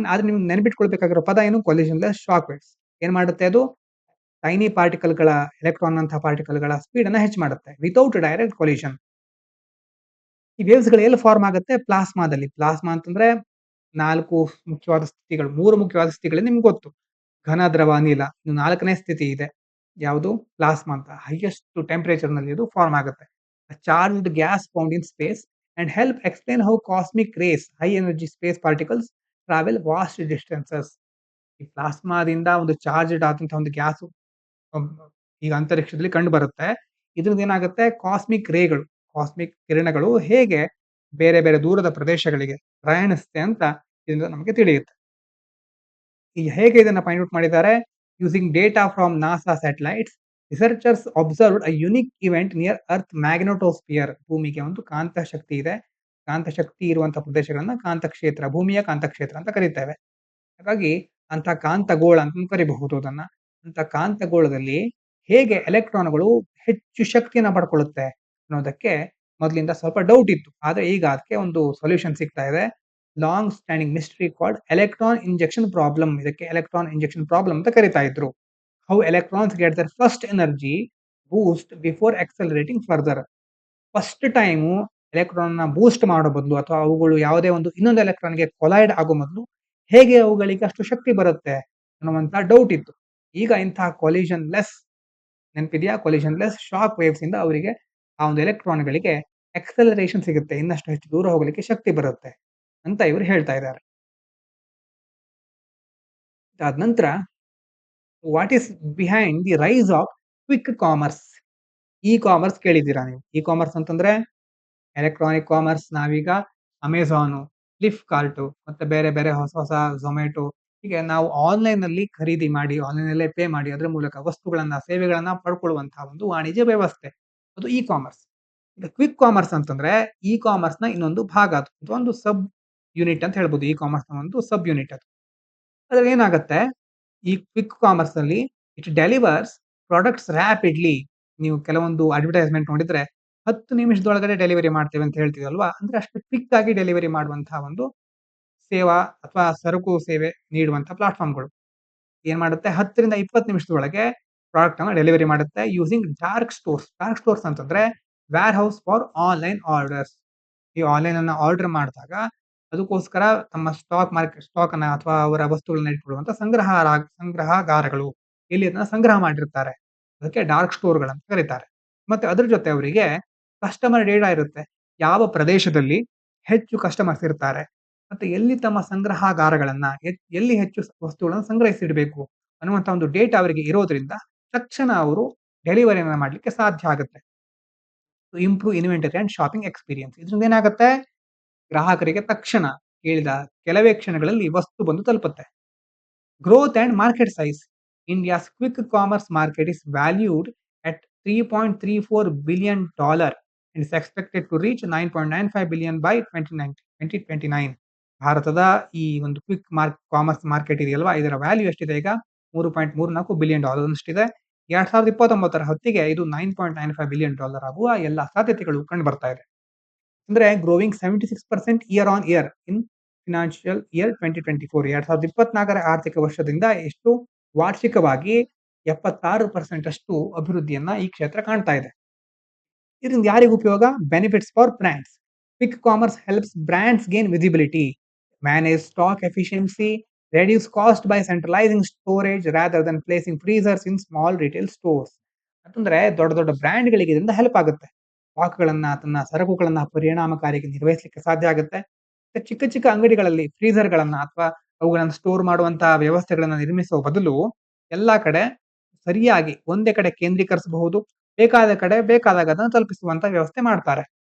ಆದ್ರೆ ನಿಮ್ಗೆ ನೆನಪಿಟ್ಕೊಳ್ಬೇಕಾಗಿರೋ ಪದ ಏನು? Collision less shock waves. ಏನ್ ಮಾಡುತ್ತೆ ಅದು? ಟೈನಿ ಪಾರ್ಟಿಕಲ್‌ಗಳ ಎಲೆಕ್ಟ್ರಾನ್ ನಂತಹ ಪಾರ್ಟಿಕಲ್‌ಗಳ ಸ್ಪೀಡ್ ಅನ್ನ ಹೆಚ್ಚು ಮಾಡುತ್ತೆ ವಿಥೌಟ್ ಡೈರೆಕ್ಟ್ ಕೊಲಿಷನ್. ಈ ವೇವ್ಸ್‌ಗಳು ಎಲ್ಲಿ ಫಾರ್ಮ್ ಆಗುತ್ತೆ? ಪ್ಲಾಸ್ಮಾದಲ್ಲಿ. ಪ್ಲಾಸ್ಮಾ ಅಂತಂದ್ರೆ 4 ಮುಖ್ಯವಾದ ಸ್ಥಿತಿಗಳು, 3 ಮುಖ್ಯವಾದ ಸ್ಥಿತಿಗಳು ನಿಮ್ಗೆ ಗೊತ್ತು. ಘನ, ದ್ರವ, ಅನಿಲ. ಇನ್ನು 4ನೇ ಸ್ಥಿತಿ ಇದೆ. ಯಾವುದು? ಪ್ಲಾಸ್ಮಾ ಅಂತ. ಹೈಯೆಸ್ಟ್ ಟೆಂಪರೇಚರ್‌ನಲ್ಲಿ ಇದು ಫಾರ್ಮ್ ಆಗುತ್ತೆ. a charged gas found in space and help explain how cosmic rays, high energy space particles, travel vast distances. ಈ ಪ್ಲಾಸ್ಮಾದಿಂದ ಒಂದು ಚಾರ್ಜ್ಡ್ ಆದಂತಹ ಒಂದು ಗ್ಯಾಸು ಈಗ ಅಂತರಿಕ್ಷದಲ್ಲಿ ಕಂಡುಬರುತ್ತೆ. ಇದ್ರಿಂದ ಏನಾಗುತ್ತೆ ಕಾಸ್ಮಿಕ್ ರೇಗಳು, ಕಾಸ್ಮಿಕ್ ಕಿರಣಗಳು ಹೇಗೆ ಬೇರೆ ಬೇರೆ ದೂರದ ಪ್ರದೇಶಗಳಿಗೆ ಪ್ರಯಾಣಿಸುತ್ತೆ ಅಂತ ಇದರಿಂದ ನಮಗೆ ತಿಳಿಯುತ್ತೆ. ಈ ಹೇಗೆ ಇದನ್ನ ಫೈಂಡ್ ಔಟ್ ಮಾಡಿದ್ದಾರೆ? Using data from NASA satellites, researchers observed a unique event near earth magnetosphere. ಭೂಮಿಗೆ ಒಂದು ಕಾಂತಶಕ್ತಿ ಇದೆ. ಕಾಂತಶಕ್ತಿ ಇರುವಂತಹ ಪ್ರದೇಶಗಳನ್ನ ಕಾಂತಕ್ಷೇತ್ರ, ಭೂಮಿಯ ಕಾಂತಕ್ಷೇತ್ರ ಅಂತ ಕರೀತೇವೆ. ಹಾಗಾಗಿ ಅಂತ ಕಾಂತಗೋಳ ಅಂತ ಕರಿಬಹುದು ಅದನ್ನ. ಅಂತ ಕಾಂತಗೋಳದಲ್ಲಿ ಹೇಗೆ ಎಲೆಕ್ಟ್ರಾನ್‌ಗಳು ಹೆಚ್ಚು ಶಕ್ತಿಯನ್ನ ಪಡ್ಕೊಳ್ಳುತ್ತೆ ಅನ್ನೋದಕ್ಕೆ ಮೊದಲಿಂದ ಸ್ವಲ್ಪ ಡೌಟ್ ಇತ್ತು. ಆದ್ರೆ ಈಗ ಅದಕ್ಕೆ ಒಂದು ಸೊಲ್ಯೂಷನ್ ಸಿಗ್ತಾ ಇದೆ. Long standing mystery called electron injection problem. ಇದಕ್ಕೆ ಎಲೆಕ್ಟ್ರಾನ್ ಇಂಜೆಕ್ಷನ್ ಪ್ರಾಬ್ಲಮ್ ಅಂತ ಕರೀತಾ ಇದ್ರು. How electrons get their first energy boost before accelerating further. First time ಎಲೆಕ್ಟ್ರಾನ್‌ನ ಬೂಸ್ಟ್ ಮಾಡೋ ಬದಲು ಅಥವಾ ಅವುಗಳು ಯಾವುದೇ ಒಂದು ಇನ್ನೊಂದು ಎಲೆಕ್ಟ್ರಾನ್‌ಗೆ ಕೊಲೈಡ್ ಆಗೋ ಮೊದಲು ಹೇಗೆ ಅವುಗಳಿಗೆ ಅಷ್ಟು ಶಕ್ತಿ ಬರುತ್ತೆ ಅನ್ನುವಂತ ಡೌಟ್ ಇತ್ತು. ಈಗ ಇಂತಹ ಕೊಲಿಷನ್ ಲೆಸ್ ನೆನಪಿದೆಯಾ? ಕೊಲಿಷನ್ ಲೆಸ್ ಶಾಕ್ ವೇವ್ಸ್ ಇಂದ ಅವರಿಗೆ ಆ ಒಂದು ಎಲೆಕ್ಟ್ರಾನ್‌ಗಳಿಗೆ ಆಕ್ಸಲರೇಷನ್ ಸಿಗುತ್ತೆ. ಇನ್ನಷ್ಟು ಹೆಚ್ಚು ದೂರ ಹೋಗಲಿಕ್ಕೆ ಶಕ್ತಿ ಬರುತ್ತೆ ಅಂತ ಇವರು ಹೇಳ್ತಾ ಇದ್ದಾರೆ. ಅದಾದ ನಂತರ what is behind the rise of quick commerce? E commerce ಕೇಳಿದ್ದೀರಾ ನೀವು? ಇ ಕಾಮರ್ಸ್ ಅಂತಂದ್ರೆ ಎಲೆಕ್ಟ್ರಾನಿಕ್ ಕಾಮರ್ಸ್ ನಾವೀಗ ಅಮೆಜಾನು, ಫ್ಲಿಪ್‌ಕಾರ್ಟು ಮತ್ತೆ ಬೇರೆ ಬೇರೆ ಹೊಸ ಹೊಸ ಝೊಮ್ಯಾಟೊ ಹೀಗೆ ನಾವು ಆನ್‌ಲೈನ್‌ನಲ್ಲಿ ಖರೀದಿ ಮಾಡಿ, ಆನ್‌ಲೈನಲ್ಲೇ ಪೇ ಮಾಡಿ ಅದರ ಮೂಲಕ ವಸ್ತುಗಳನ್ನ, ಸೇವೆಗಳನ್ನ ಪಡ್ಕೊಳ್ಳುವಂತಹ ಒಂದು ವಾಣಿಜ್ಯ ವ್ಯವಸ್ಥೆ. ಅದು ಇ ಕಾಮರ್ಸ್. ಈಗ ಕ್ವಿಕ್ ಕಾಮರ್ಸ್ ಅಂತಂದ್ರೆ ಇ ಕಾಮರ್ಸ್‌ನ ಇನ್ನೊಂದು ಭಾಗ ಅದು. ಇದು ಒಂದು ಸಬ್ ಯೂನಿಟ್ ಅಂತ ಹೇಳ್ಬೋದು. ಇ ಕಾಮರ್ಸ್‌ನ ಒಂದು ಸಬ್ ಯೂನಿಟ್ ಅದು. ಅದ್ರಲ್ಲಿ ಏನಾಗತ್ತೆ, ಈ ಕ್ವಿಕ್ ಕಾಮರ್ಸ್ ಅಲ್ಲಿ ಇಟ್ ಡೆಲಿವರ್ಸ್ ಪ್ರಾಡಕ್ಟ್ಸ್ ರಾಪಿಡ್ಲಿ. ನೀವು ಕೆಲವೊಂದು ಅಡ್ವರ್ಟೈಸ್ಮೆಂಟ್ ನೋಡಿದ್ರೆ 10 ನಿಮಿಷದೊಳಗಡೆ ಡೆಲಿವರಿ ಮಾಡ್ತೇವೆ ಅಂತ ಹೇಳ್ತೀವಲ್ವಾ? ಅಂದ್ರೆ ಅಷ್ಟು ಕ್ವಿಕ್ ಆಗಿ ಡೆಲಿವರಿ ಮಾಡುವಂತಹ ಒಂದು ಸೇವಾ ಅಥವಾ ಸರಕು ಸೇವೆ ನೀಡುವಂತಹ ಪ್ಲಾಟ್‌ಫಾರ್ಮ್‌ಗಳು. ಏನ್ ಮಾಡುತ್ತೆ 10 ರಿಂದ 20 ನಿಮಿಷದೊಳಗೆ ಪ್ರಾಡಕ್ಟ್ ಅನ್ನ ಡೆಲಿವರಿ ಮಾಡುತ್ತೆ using dark stores. Dark stores ಅಂತಂದ್ರೆ warehouse for online orders. ಈ ಆನ್‌ಲೈನ್ ಅನ್ನ ಆರ್ಡರ್ ಮಾಡಿದಾಗ ಅದಕ್ಕೋಸ್ಕರ ತಮ್ಮ ಸ್ಟಾಕ್ ಅನ್ನ ಅಥವಾ ಅವರ ವಸ್ತುಗಳನ್ನ ಇಟ್ಕೊಳ್ಳುವಂತ ಸಂಗ್ರಹಗಾರಗಳು ಇಲ್ಲಿ ಅದನ್ನ ಸಂಗ್ರಹ ಮಾಡಿರ್ತಾರೆ. ಅದಕ್ಕೆ ಡಾರ್ಕ್ ಸ್ಟೋರ್‌ಗಳಂತ ಕರೀತಾರೆ. ಮತ್ತೆ ಅದ್ರ ಜೊತೆ ಅವರಿಗೆ ಕಸ್ಟಮರ್ ಡೇಟಾ ಇರುತ್ತೆ. ಯಾವ ಪ್ರದೇಶದಲ್ಲಿ ಹೆಚ್ಚು ಕಸ್ಟಮರ್ಸ್ ಇರ್ತಾರೆ, ಮತ್ತೆ ಎಲ್ಲಿ ತಮ್ಮ ಸಂಗ್ರಹಗಾರಗಳನ್ನ ಎಲ್ಲಿ ಹೆಚ್ಚು ವಸ್ತುಗಳನ್ನ ಸಂಗ್ರಹಿಸಿಡಬೇಕು ಅನ್ನುವಂತ ಒಂದು ಡೇಟಾ ಅವರಿಗೆ ಇರೋದ್ರಿಂದ ತಕ್ಷಣ ಅವರು ಡೆಲಿವರಿಯನ್ನ ಮಾಡ್ಲಿಕ್ಕೆ ಸಾಧ್ಯ ಆಗುತ್ತೆ. To improve inventory and shopping experience. ಇದ್ರಿಂದ ಏನಾಗುತ್ತೆ ಗ್ರಾಹಕರಿಗೆ ತಕ್ಷಣ ಕೇಳಿದ ಕೆಲವೇ ಕ್ಷಣಗಳಲ್ಲಿ ವಸ್ತು ಬಂದು ತಲುಪುತ್ತೆ. Growth and market size. India's quick commerce market is valued at $3.34 billion and is expected to reach $9.95 billion by 2029. ಭಾರತದ ಈ ಒಂದು ಕಾಮರ್ಸ್ ಮಾರ್ಕೆಟ್ ಇದೆಯಲ್ವಾ, ಇದರ ವ್ಯಾಲ್ಯೂ ಎಷ್ಟಿದೆ ಈಗ? $3.34 ಬಿಲಿಯನ್ ಅಷ್ಟಿದೆ. 2029 ಹೊತ್ತಿಗೆ ಇದು $9.95 ಬಿಲಿಯನ್ ಆಗುವ ಎಲ್ಲಾ ಸಾಧ್ಯತೆಗಳು ಕಂಡು ಬರ್ತಾ ಇದೆ. ಅಂದ್ರೆ growing 76% year on year in financial year 2024. 2024ರ ಆರ್ಥಿಕ ವರ್ಷದಿಂದ ಎಷ್ಟು ವಾರ್ಷಿಕವಾಗಿ 76% ಅಷ್ಟು ಅಭಿವೃದ್ಧಿಯನ್ನ ಈ ಕ್ಷೇತ್ರ ಕಾಣ್ತಾ ಇದೆ. ಇದರಿಂದ ಯಾರಿಗೆ ಉಪಯೋಗ? Benefits for brands. Quick commerce helps brands gain visibility, manage stock efficiency, reduce cost by centralising storage rather than placing freezers in small retail stores. ಅಂತಂದ್ರೆ ದೊಡ್ಡ ದೊಡ್ಡ ಬ್ರಾಂಡ್‌ಗಳಿಗೆ ಇದರಿಂದ ಹೆಲ್ಪ್ ಆಗುತ್ತೆ. ಸ್ಟಾಕ್‌ಗಳನ್ನ ತನ್ನ ಸರಕುಗಳನ್ನ ಪರಿಣಾಮಕಾರಿಯಾಗಿ ನಿರ್ವಹಿಸಲಿಕ್ಕೆ ಸಾಧ್ಯ ಆಗುತ್ತೆ. ಮತ್ತೆ ಚಿಕ್ಕ ಚಿಕ್ಕ ಅಂಗಡಿಗಳಲ್ಲಿ ಫ್ರೀಜರ್‌ಗಳನ್ನ ಅಥವಾ ಅವುಗಳನ್ನ ಸ್ಟೋರ್ ಮಾಡುವಂತಹ ವ್ಯವಸ್ಥೆಗಳನ್ನ ನಿರ್ಮಿಸುವ ಬದಲು ಎಲ್ಲಾ ಕಡೆ ಸರಿಯಾಗಿ ಒಂದೇ ಕಡೆ ಕೇಂದ್ರೀಕರಿಸಬಹುದು. ಬೇಕಾದ ಕಡೆ ಬೇಕಾದಾಗ ಅದನ್ನ ತಲುಪಿಸುವಂತ ವ್ಯವಸ್ಥೆ ಮಾಡ್ತಾರೆ.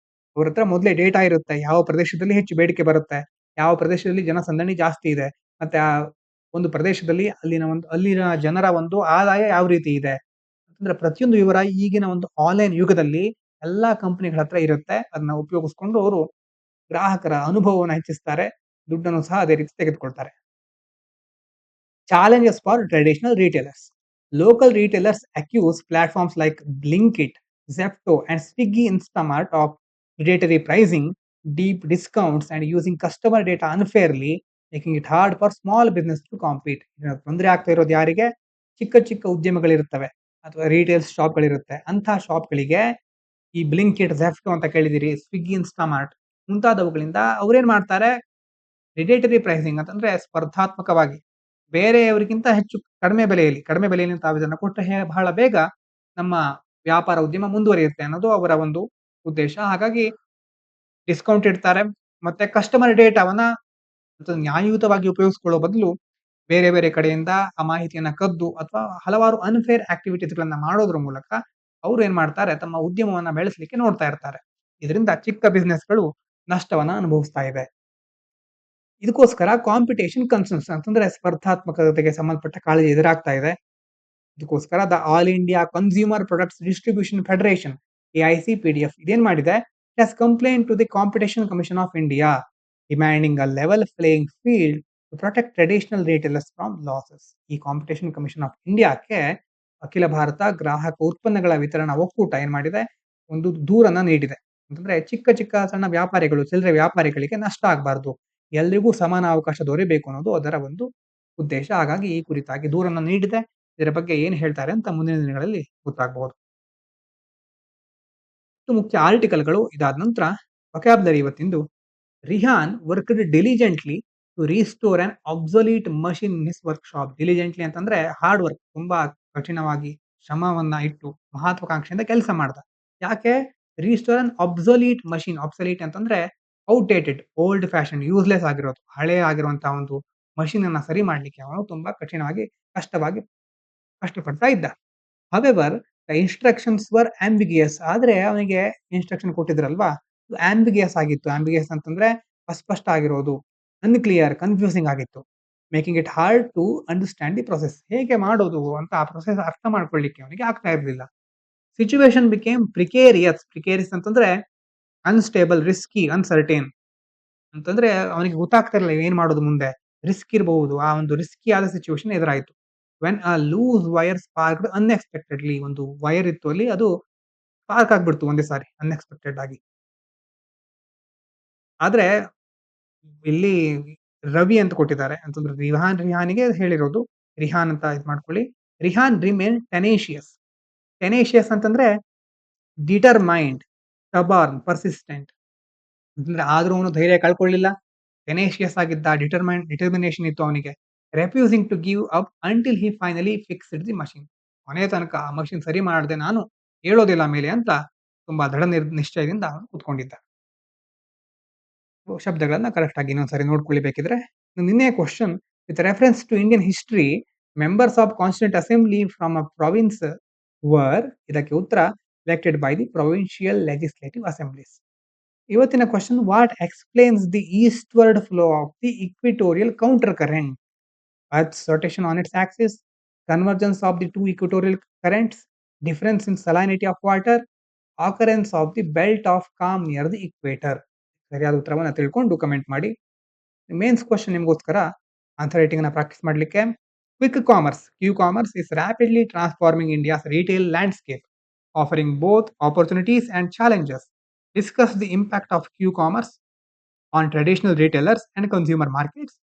ಅವ್ರ ಹತ್ರ ಮೊದಲೇ ಡೇಟಾ ಇರುತ್ತೆ. ಯಾವ ಪ್ರದೇಶದಲ್ಲಿ ಹೆಚ್ಚು ಬೇಡಿಕೆ ಬರುತ್ತೆ, ಯಾವ ಪ್ರದೇಶದಲ್ಲಿ ಜನಸಂದಣಿ ಜಾಸ್ತಿ ಇದೆ, ಮತ್ತೆ ಆ ಒಂದು ಪ್ರದೇಶದಲ್ಲಿ ಅಲ್ಲಿನ ಜನರ ಒಂದು ಆದಾಯ ಯಾವ ರೀತಿ ಇದೆ. ಅಂದ್ರೆ ಪ್ರತಿಯೊಂದು ವಿವರ ಈಗಿನ ಒಂದು ಆನ್‌ಲೈನ್ ಯುಗದಲ್ಲಿ ಎಲ್ಲಾ ಕಂಪನಿಗಳ ಹತ್ರ ಇರುತ್ತೆ. ಅದನ್ನ ಉಪಯೋಗಿಸ್ಕೊಂಡು ಅವರು ಗ್ರಾಹಕರ ಅನುಭವವನ್ನು ಹೆಚ್ಚಿಸ್ತಾರೆ. ದುಡ್ಡನ್ನು ಸಹ ಅದೇ ರೀತಿ ತೆಗೆದುಕೊಳ್ತಾರೆ. Challenges for traditional retailers. Local retailers accuse platforms like Blinkit, Zepto, and Swiggy Instamart of predatory pricing, deep discounts, and using customer data unfairly, making it hard for small business to compete. ತೊಂದರೆ ಆಗ್ತಾ ಇರೋದು ಯಾರಿಗೆ? ಚಿಕ್ಕ ಚಿಕ್ಕ ಉದ್ಯಮಗಳಿರುತ್ತವೆ ಅಥವಾ retail ಶಾಪ್‌ಗಳಿರುತ್ತೆ. ಅಂತಹ ಶಾಪ್‌ಗಳಿಗೆ ಈ ಬ್ಲಿಂಕಿಟ್, ಝೆಪ್ಟೋ ಅಂತ ಕೇಳಿದಿರಿ, ಸ್ವಿಗ್ಗಿ, ಇನ್ಸ್ಟಾಮಾರ್ಟ್ ಮುಂತಾದವುಗಳಿಂದ ಅವ್ರೇನ್ ಮಾಡ್ತಾರೆ, ರಿಲೇಟರಿ ಪ್ರೈಸಿಂಗ್ ಅಂತಂದ್ರೆ ಸ್ಪರ್ಧಾತ್ಮಕವಾಗಿ ಬೇರೆಯವರಿಗಿಂತ ಹೆಚ್ಚು ಕಡಿಮೆ ಬೆಲೆಯಲ್ಲಿ ತಾವು ಇದನ್ನ ಕೊಟ್ಟರೆ ಬಹಳ ಬೇಗ ನಮ್ಮ ವ್ಯಾಪಾರ ಉದ್ಯಮ ಮುಂದುವರಿಯುತ್ತೆ ಅನ್ನೋದು ಅವರ ಒಂದು ಉದ್ದೇಶ. ಹಾಗಾಗಿ ಡಿಸ್ಕೌಂಟ್ ಇಡ್ತಾರೆ. ಮತ್ತೆ ಕಸ್ಟಮರ್ ಡೇಟಾವನ್ನ ನ್ಯಾಯಯುತವಾಗಿ ಉಪಯೋಗಿಸಿಕೊಳ್ಳೋ ಬದಲು ಬೇರೆ ಬೇರೆ ಕಡೆಯಿಂದ ಆ ಮಾಹಿತಿಯನ್ನ ಕದ್ದು ಅಥವಾ ಹಲವಾರು ಅನ್‌ಫೇರ್ ಆಕ್ಟಿವಿಟೀಸ್ ಗಳನ್ನ ಮಾಡೋದ್ರ ಮೂಲಕ ಅವ್ರು ಏನ್ ಮಾಡ್ತಾರೆ, ತಮ್ಮ ಉದ್ಯಮವನ್ನ ಬೆಳೆಸಲಿಕ್ಕೆ ನೋಡ್ತಾ ಇರ್ತಾರೆ. ಇದರಿಂದ ಚಿಕ್ಕ ಬಿಸಿನೆಸ್‌ಗಳು ನಷ್ಟವನ್ನ ಅನುಭವಿಸ್ತಾ ಇವೆ. ಇದಕ್ಕೋಸ್ಕರ ಕಾಂಪಿಟೇಷನ್ ಕನ್ಸರ್ನ್ಸ್ ಅಂತಂದ್ರೆ ಸ್ಪರ್ಧಾತ್ಮಕತೆಗೆ ಸಂಬಂಧಪಟ್ಟ ಕಾಳಜಿ ಎದುರಾಗ್ತಾ ಇದೆ. ಇದಕ್ಕೋಸ್ಕರ the all India consumer products distribution federation AICPDF ಇದೇನ್ ಮಾಡಿದೆ, it has complaint to the competition commission of India demanding a level playing field to protect traditional retailers from losses. ಈ ಕಾಂಪಿಟೇಷನ್ ಕಮಿಷನ್ ಆಫ್ ಇಂಡಿಯಾಕ್ಕೆ ಅಖಿಲ ಭಾರತ ಗ್ರಾಹಕ ಉತ್ಪನ್ನಗಳ ವಿತರಣಾ ಒಕ್ಕೂಟ ಏನ್ ಮಾಡಿದೆ, ಒಂದು ದೂರನ್ನ ನೀಡಿದೆ. ಅಂತಂದ್ರೆ ಚಿಕ್ಕ ಚಿಕ್ಕ ಸಣ್ಣ ವ್ಯಾಪಾರಿಗಳು, ಚಿಲ್ಲರೆ ವ್ಯಾಪಾರಿಗಳಿಗೆ ನಷ್ಟ ಆಗಬಾರ್ದು, ಎಲ್ರಿಗೂ ಸಮಾನ ಅವಕಾಶ ದೊರೆಯಬೇಕು ಅನ್ನೋದು ಅದರ ಒಂದು ಉದ್ದೇಶ. ಹಾಗಾಗಿ ಈ ಕುರಿತಾಗಿ ದೂರನ್ನ ನೀಡಿದೆ. ಇದರ ಬಗ್ಗೆ ಏನ್ ಹೇಳ್ತಾರೆ ಅಂತ ಮುಂದಿನ ದಿನಗಳಲ್ಲಿ ಗೊತ್ತಾಗಬಹುದು. ಇಷ್ಟು ಮುಖ್ಯ ಆರ್ಟಿಕಲ್‌ಗಳು. ಇದಾದ ನಂತರ ವೊಕ್ಯಾಬ್ಯುಲರಿ ಇವತ್ತಿಂದು. Rihan worked diligently to restore an obsolete machine in his workshop. Diligently ಅಂತಂದ್ರೆ ಹಾರ್ಡ್ ವರ್ಕ್, ತುಂಬಾ ಕಠಿಣವಾಗಿ ಶ್ರಮವನ್ನ ಇಟ್ಟು ಮಹತ್ವಾಕಾಂಕ್ಷೆಯಿಂದ ಕೆಲಸ ಮಾಡ್ದ. ಯಾಕೆ? Restore an obsolete machine. Obsolete ಅಂತಂದ್ರೆ ಔಟ್‌ಡೇಟೆಡ್, ಓಲ್ಡ್ ಫ್ಯಾಷನ್, ಯೂಸ್‌ಲೆಸ್ ಆಗಿರೋದು, ಹಳೆ ಆಗಿರುವಂತಹ ಒಂದು ಮಷೀನ್ ಅನ್ನ ಸರಿ ಮಾಡ್ಲಿಕ್ಕೆ ಅವನು ತುಂಬಾ ಕಠಿಣವಾಗಿ, ಕಷ್ಟವಾಗಿ ಕಷ್ಟಪಡ್ತಾ ಇದ್ದ. However the instructions were ambiguous. ಆದ್ರೆ ಅವನಿಗೆ ಇನ್ಸ್ಟ್ರಕ್ಷನ್ ಕೊಟ್ಟಿದ್ರಲ್ವಾ, ಆಂಬಿಗಿಯಸ್ ಆಗಿತ್ತು. ಆಂಬಿಗಿಯಸ್ ಅಂತಂದ್ರೆ ಅಸ್ಪಷ್ಟ ಆಗಿರೋದು, ಅನ್‌ಕ್ಲಿಯರ್, ಕನ್ಫ್ಯೂಸಿಂಗ್ ಆಗಿತ್ತು. Making it hard to understand the process. ಹೇಗೆ ಮಾಡೋದು ಅಂತ ಆ ಪ್ರೊಸೆಸ್ ಅರ್ಥ ಮಾಡ್ಕೊಳ್ಳಿಕ್ಕೆ ಅವನಿಗೆ ಆಗ್ತಾ ಇರ್ಲಿಲ್ಲ. Situation became ಪ್ರಿಕೇರಿಯಸ್. ಪ್ರಿಕೇರಿಯಸ್ ಅಂತಂದ್ರೆ ಅನ್‌ಸ್ಟೇಬಲ್, ರಿಸ್ಕಿ, ಅನ್‌ಸರ್ಟೈನ್ ಅಂತಂದ್ರೆ ಅವನಿಗೆ ಗೊತ್ತಾಗ್ತಾ ಇರಲಿಲ್ಲ ಏನ್ ಮಾಡೋದು ಮುಂದೆ. ರಿಸ್ಕ್ ಇರಬಹುದು. ಆ ಒಂದು ರಿಸ್ಕಿ ಆದ ಸಿಚುಯೇಷನ್ ಎದುರಾಯ್ತು. When a loose wire sparked unexpectedly. ಒಂದು ವೈರ್ ಇತ್ತು ಅಲ್ಲಿ, ಅದು ಸ್ಪಾರ್ಕ್ ಆಗ್ಬಿಡ್ತು ಒಂದೇ ಸಾರಿ ಅನ್‌ಎಕ್ಸ್‌ಪೆಕ್ಟೆಡ್ ಆಗಿ. ಆದ್ರೆ ಇಲ್ಲಿ ರವಿ ಅಂತ ಕೊಟ್ಟಿದ್ದಾರೆ. ಅಂತಂದ್ರೆ ರಿಹಾನ್‌ಗೆ ಹೇಳಿರೋದು. ರಿಹಾನ್ ಅಂತ ಇದ್ ಮಾಡ್ಕೊಳ್ಳಿ. ರಿಹಾನ್ ರಿಮೇನ್ ಟೆನೇಷಿಯಸ್. ಟೆನೇಷಿಯಸ್ ಅಂತಂದ್ರೆ ಡಿಟರ್ಮೈನ್ಡ್, ಸ್ಟಬಾರ್ನ್, ಪರ್ಸಿಸ್ಟೆಂಟ್. ಅಂದ್ರೆ ಆದ್ರೂ ಅವನು ಧೈರ್ಯ ಕಳ್ಕೊಳ್ಳಿಲ್ಲ. ಟೆನೇಷಿಯಸ್ ಆಗಿದ್ದ, ಡಿಟರ್ಮಿನೇಷನ್ ಇತ್ತು ಅವನಿಗೆ. Refusing to give up until he finally fixed the machine. ಕೊನೆಯ ತನಕ ಆ ಮಷೀನ್ ಸರಿ ಮಾಡದೆ ನಾನು ಹೇಳೋದಿಲ್ಲ ಮೇಲೆ ಅಂತ ತುಂಬಾ ದೃಢ ನಿಶ್ಚಯದಿಂದ ಅವನು ಕೂತ್ಕೊಂಡಿದ್ದ. ಶಬ್ದಗಳನ್ನ ಕರೆಕ್ಟ್ ಆಗಿ ಇನ್ನೊಂದ್ಸರಿ ನೋಡ್ಕೊಳ್ಳಿ ಬೇಕಿದ್ರೆ. ನಿನ್ನೆಯ question, with reference to Indian history, members of constituent assembly from a province were. ಇದಕ್ಕೆ ಉತ್ತರ, elected by the provincial legislative assemblies. ಇವತ್ತಿನ question, what explains the eastward flow of the equatorial counter current? Earth's rotation on its axis, convergence of the two equatorial currents, difference in salinity of water, occurrence of the belt of calm near the equator. ಸರಿಯಾದ ಉತ್ತರವನ್ನ ತಿಳ್ಕೊಂಡು comment ಮಾಡಿ. Mains question ನಿಮಗೋಸ್ಕರ answer writing ಅನ್ನ practice ಮಾಡಲಿಕ್ಕೆ. Quick commerce, Q commerce is rapidly transforming India's retail landscape, offering both opportunities and challenges. Discuss the impact of Q commerce on traditional retailers and consumer markets.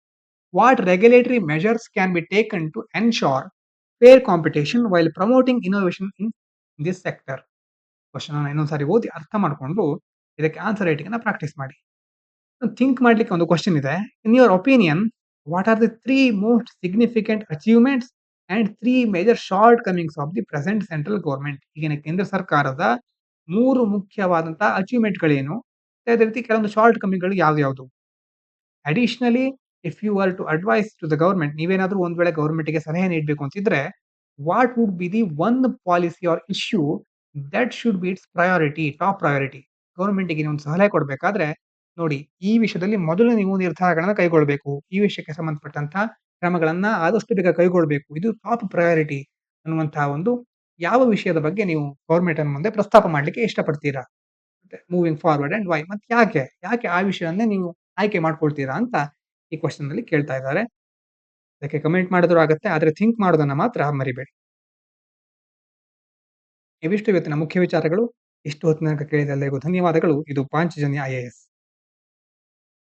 What regulatory measures can be taken to ensure fair competition while promoting innovation in this sector? Question ಅನ್ನ ಇನ್ನೊಂದ್ಸಾರಿ ಓದಿ ಅರ್ಥ ಮಾಡ್ಕೊಂಡು ಇದಕ್ಕೆ answer writing ಅನ್ನ practice ಮಾಡಿ. Think ಮಾಡ್ಲಿಕ್ಕೆ ಒಂದು question ಇದೆ. In your opinion, what are the 3 most significant achievements and 3 major short comings of the present central government? ಈಗಿನ ಕೇಂದ್ರ ಸರ್ಕಾರದ 3 ಮುಖ್ಯವಾದಂತಹ ಅಚೀವ್ಮೆಂಟ್‌ಗಳೇನು? ಅದೇ ರೀತಿ ಕೆಲವೊಂದು ಶಾರ್ಟ್ ಕಮಿಂಗ್‌ಗಳು ಯಾವ್ದ್ಯಾವ್ದು? Additionally, if you are to advise to the government, ನೀವೇನಾದ್ರೂ ಒಂದ್ ವೇಳೆ ಗವರ್ಮೆಂಟ್‌ಗೆ ಸಲಹೆ ನೀಡಬೇಕು ಅಂತಿದ್ರೆ, what would be the one policy or issue that should be its priority, top priority? ಗವರ್ಮೆಂಟ್‌ಗೆ ನೀವು ಒಂದು ಸಲಹೆ ಕೊಡಬೇಕಾದ್ರೆ, ನೋಡಿ ಈ ವಿಷಯದಲ್ಲಿ ಮೊದಲು ನೀವು ನಿರ್ಧಾರಗಳನ್ನ ಕೈಗೊಳ್ಳಬೇಕು. ಈ ವಿಷಯಕ್ಕೆ ಸಂಬಂಧಪಟ್ಟಂತಹ ಕ್ರಮಗಳನ್ನ ಆದಷ್ಟು ಬೇಗ ಕೈಗೊಳ್ಳಬೇಕು. ಇದು ಟಾಪ್ ಪ್ರಯಾರಿಟಿ ಅನ್ನುವಂತಹ ಒಂದು ಯಾವ ವಿಷಯದ ಬಗ್ಗೆ ನೀವು ಗವರ್ಮೆಂಟ್ ಅನ್ನು ಮುಂದೆ ಪ್ರಸ್ತಾಪ ಮಾಡ್ಲಿಕ್ಕೆ ಇಷ್ಟಪಡ್ತೀರಾ? Moving forward and why? ಮತ್ತೆ ಯಾಕೆ? ಯಾಕೆ ಆ ವಿಷಯವನ್ನೇ ನೀವು ಆಯ್ಕೆ ಮಾಡ್ಕೊಳ್ತೀರಾ ಅಂತ ಈ ಕ್ವೆಶ್ಚನ್ ಅಲ್ಲಿ ಕೇಳ್ತಾ ಇದ್ದಾರೆ. ಅದಕ್ಕೆ ಕಮೆಂಟ್ ಮಾಡಿದ್ರು ಆಗುತ್ತೆ, ಆದ್ರೆ ಥಿಂಕ್ ಮಾಡೋದನ್ನ ಮಾತ್ರ ಮರಿಬೇಡಿ. ಇವಿಷ್ಟು ಇವತ್ತಿನ ಮುಖ್ಯ ವಿಚಾರಗಳು. ಇಷ್ಟು ಹೊತ್ತಿನ ತನಕ ಕೇಳಿದ ಎಲ್ಲರಿಗೂ ಧನ್ಯವಾದಗಳು. ಇದು ಪಾಂಚಜನ್ಯ IAS.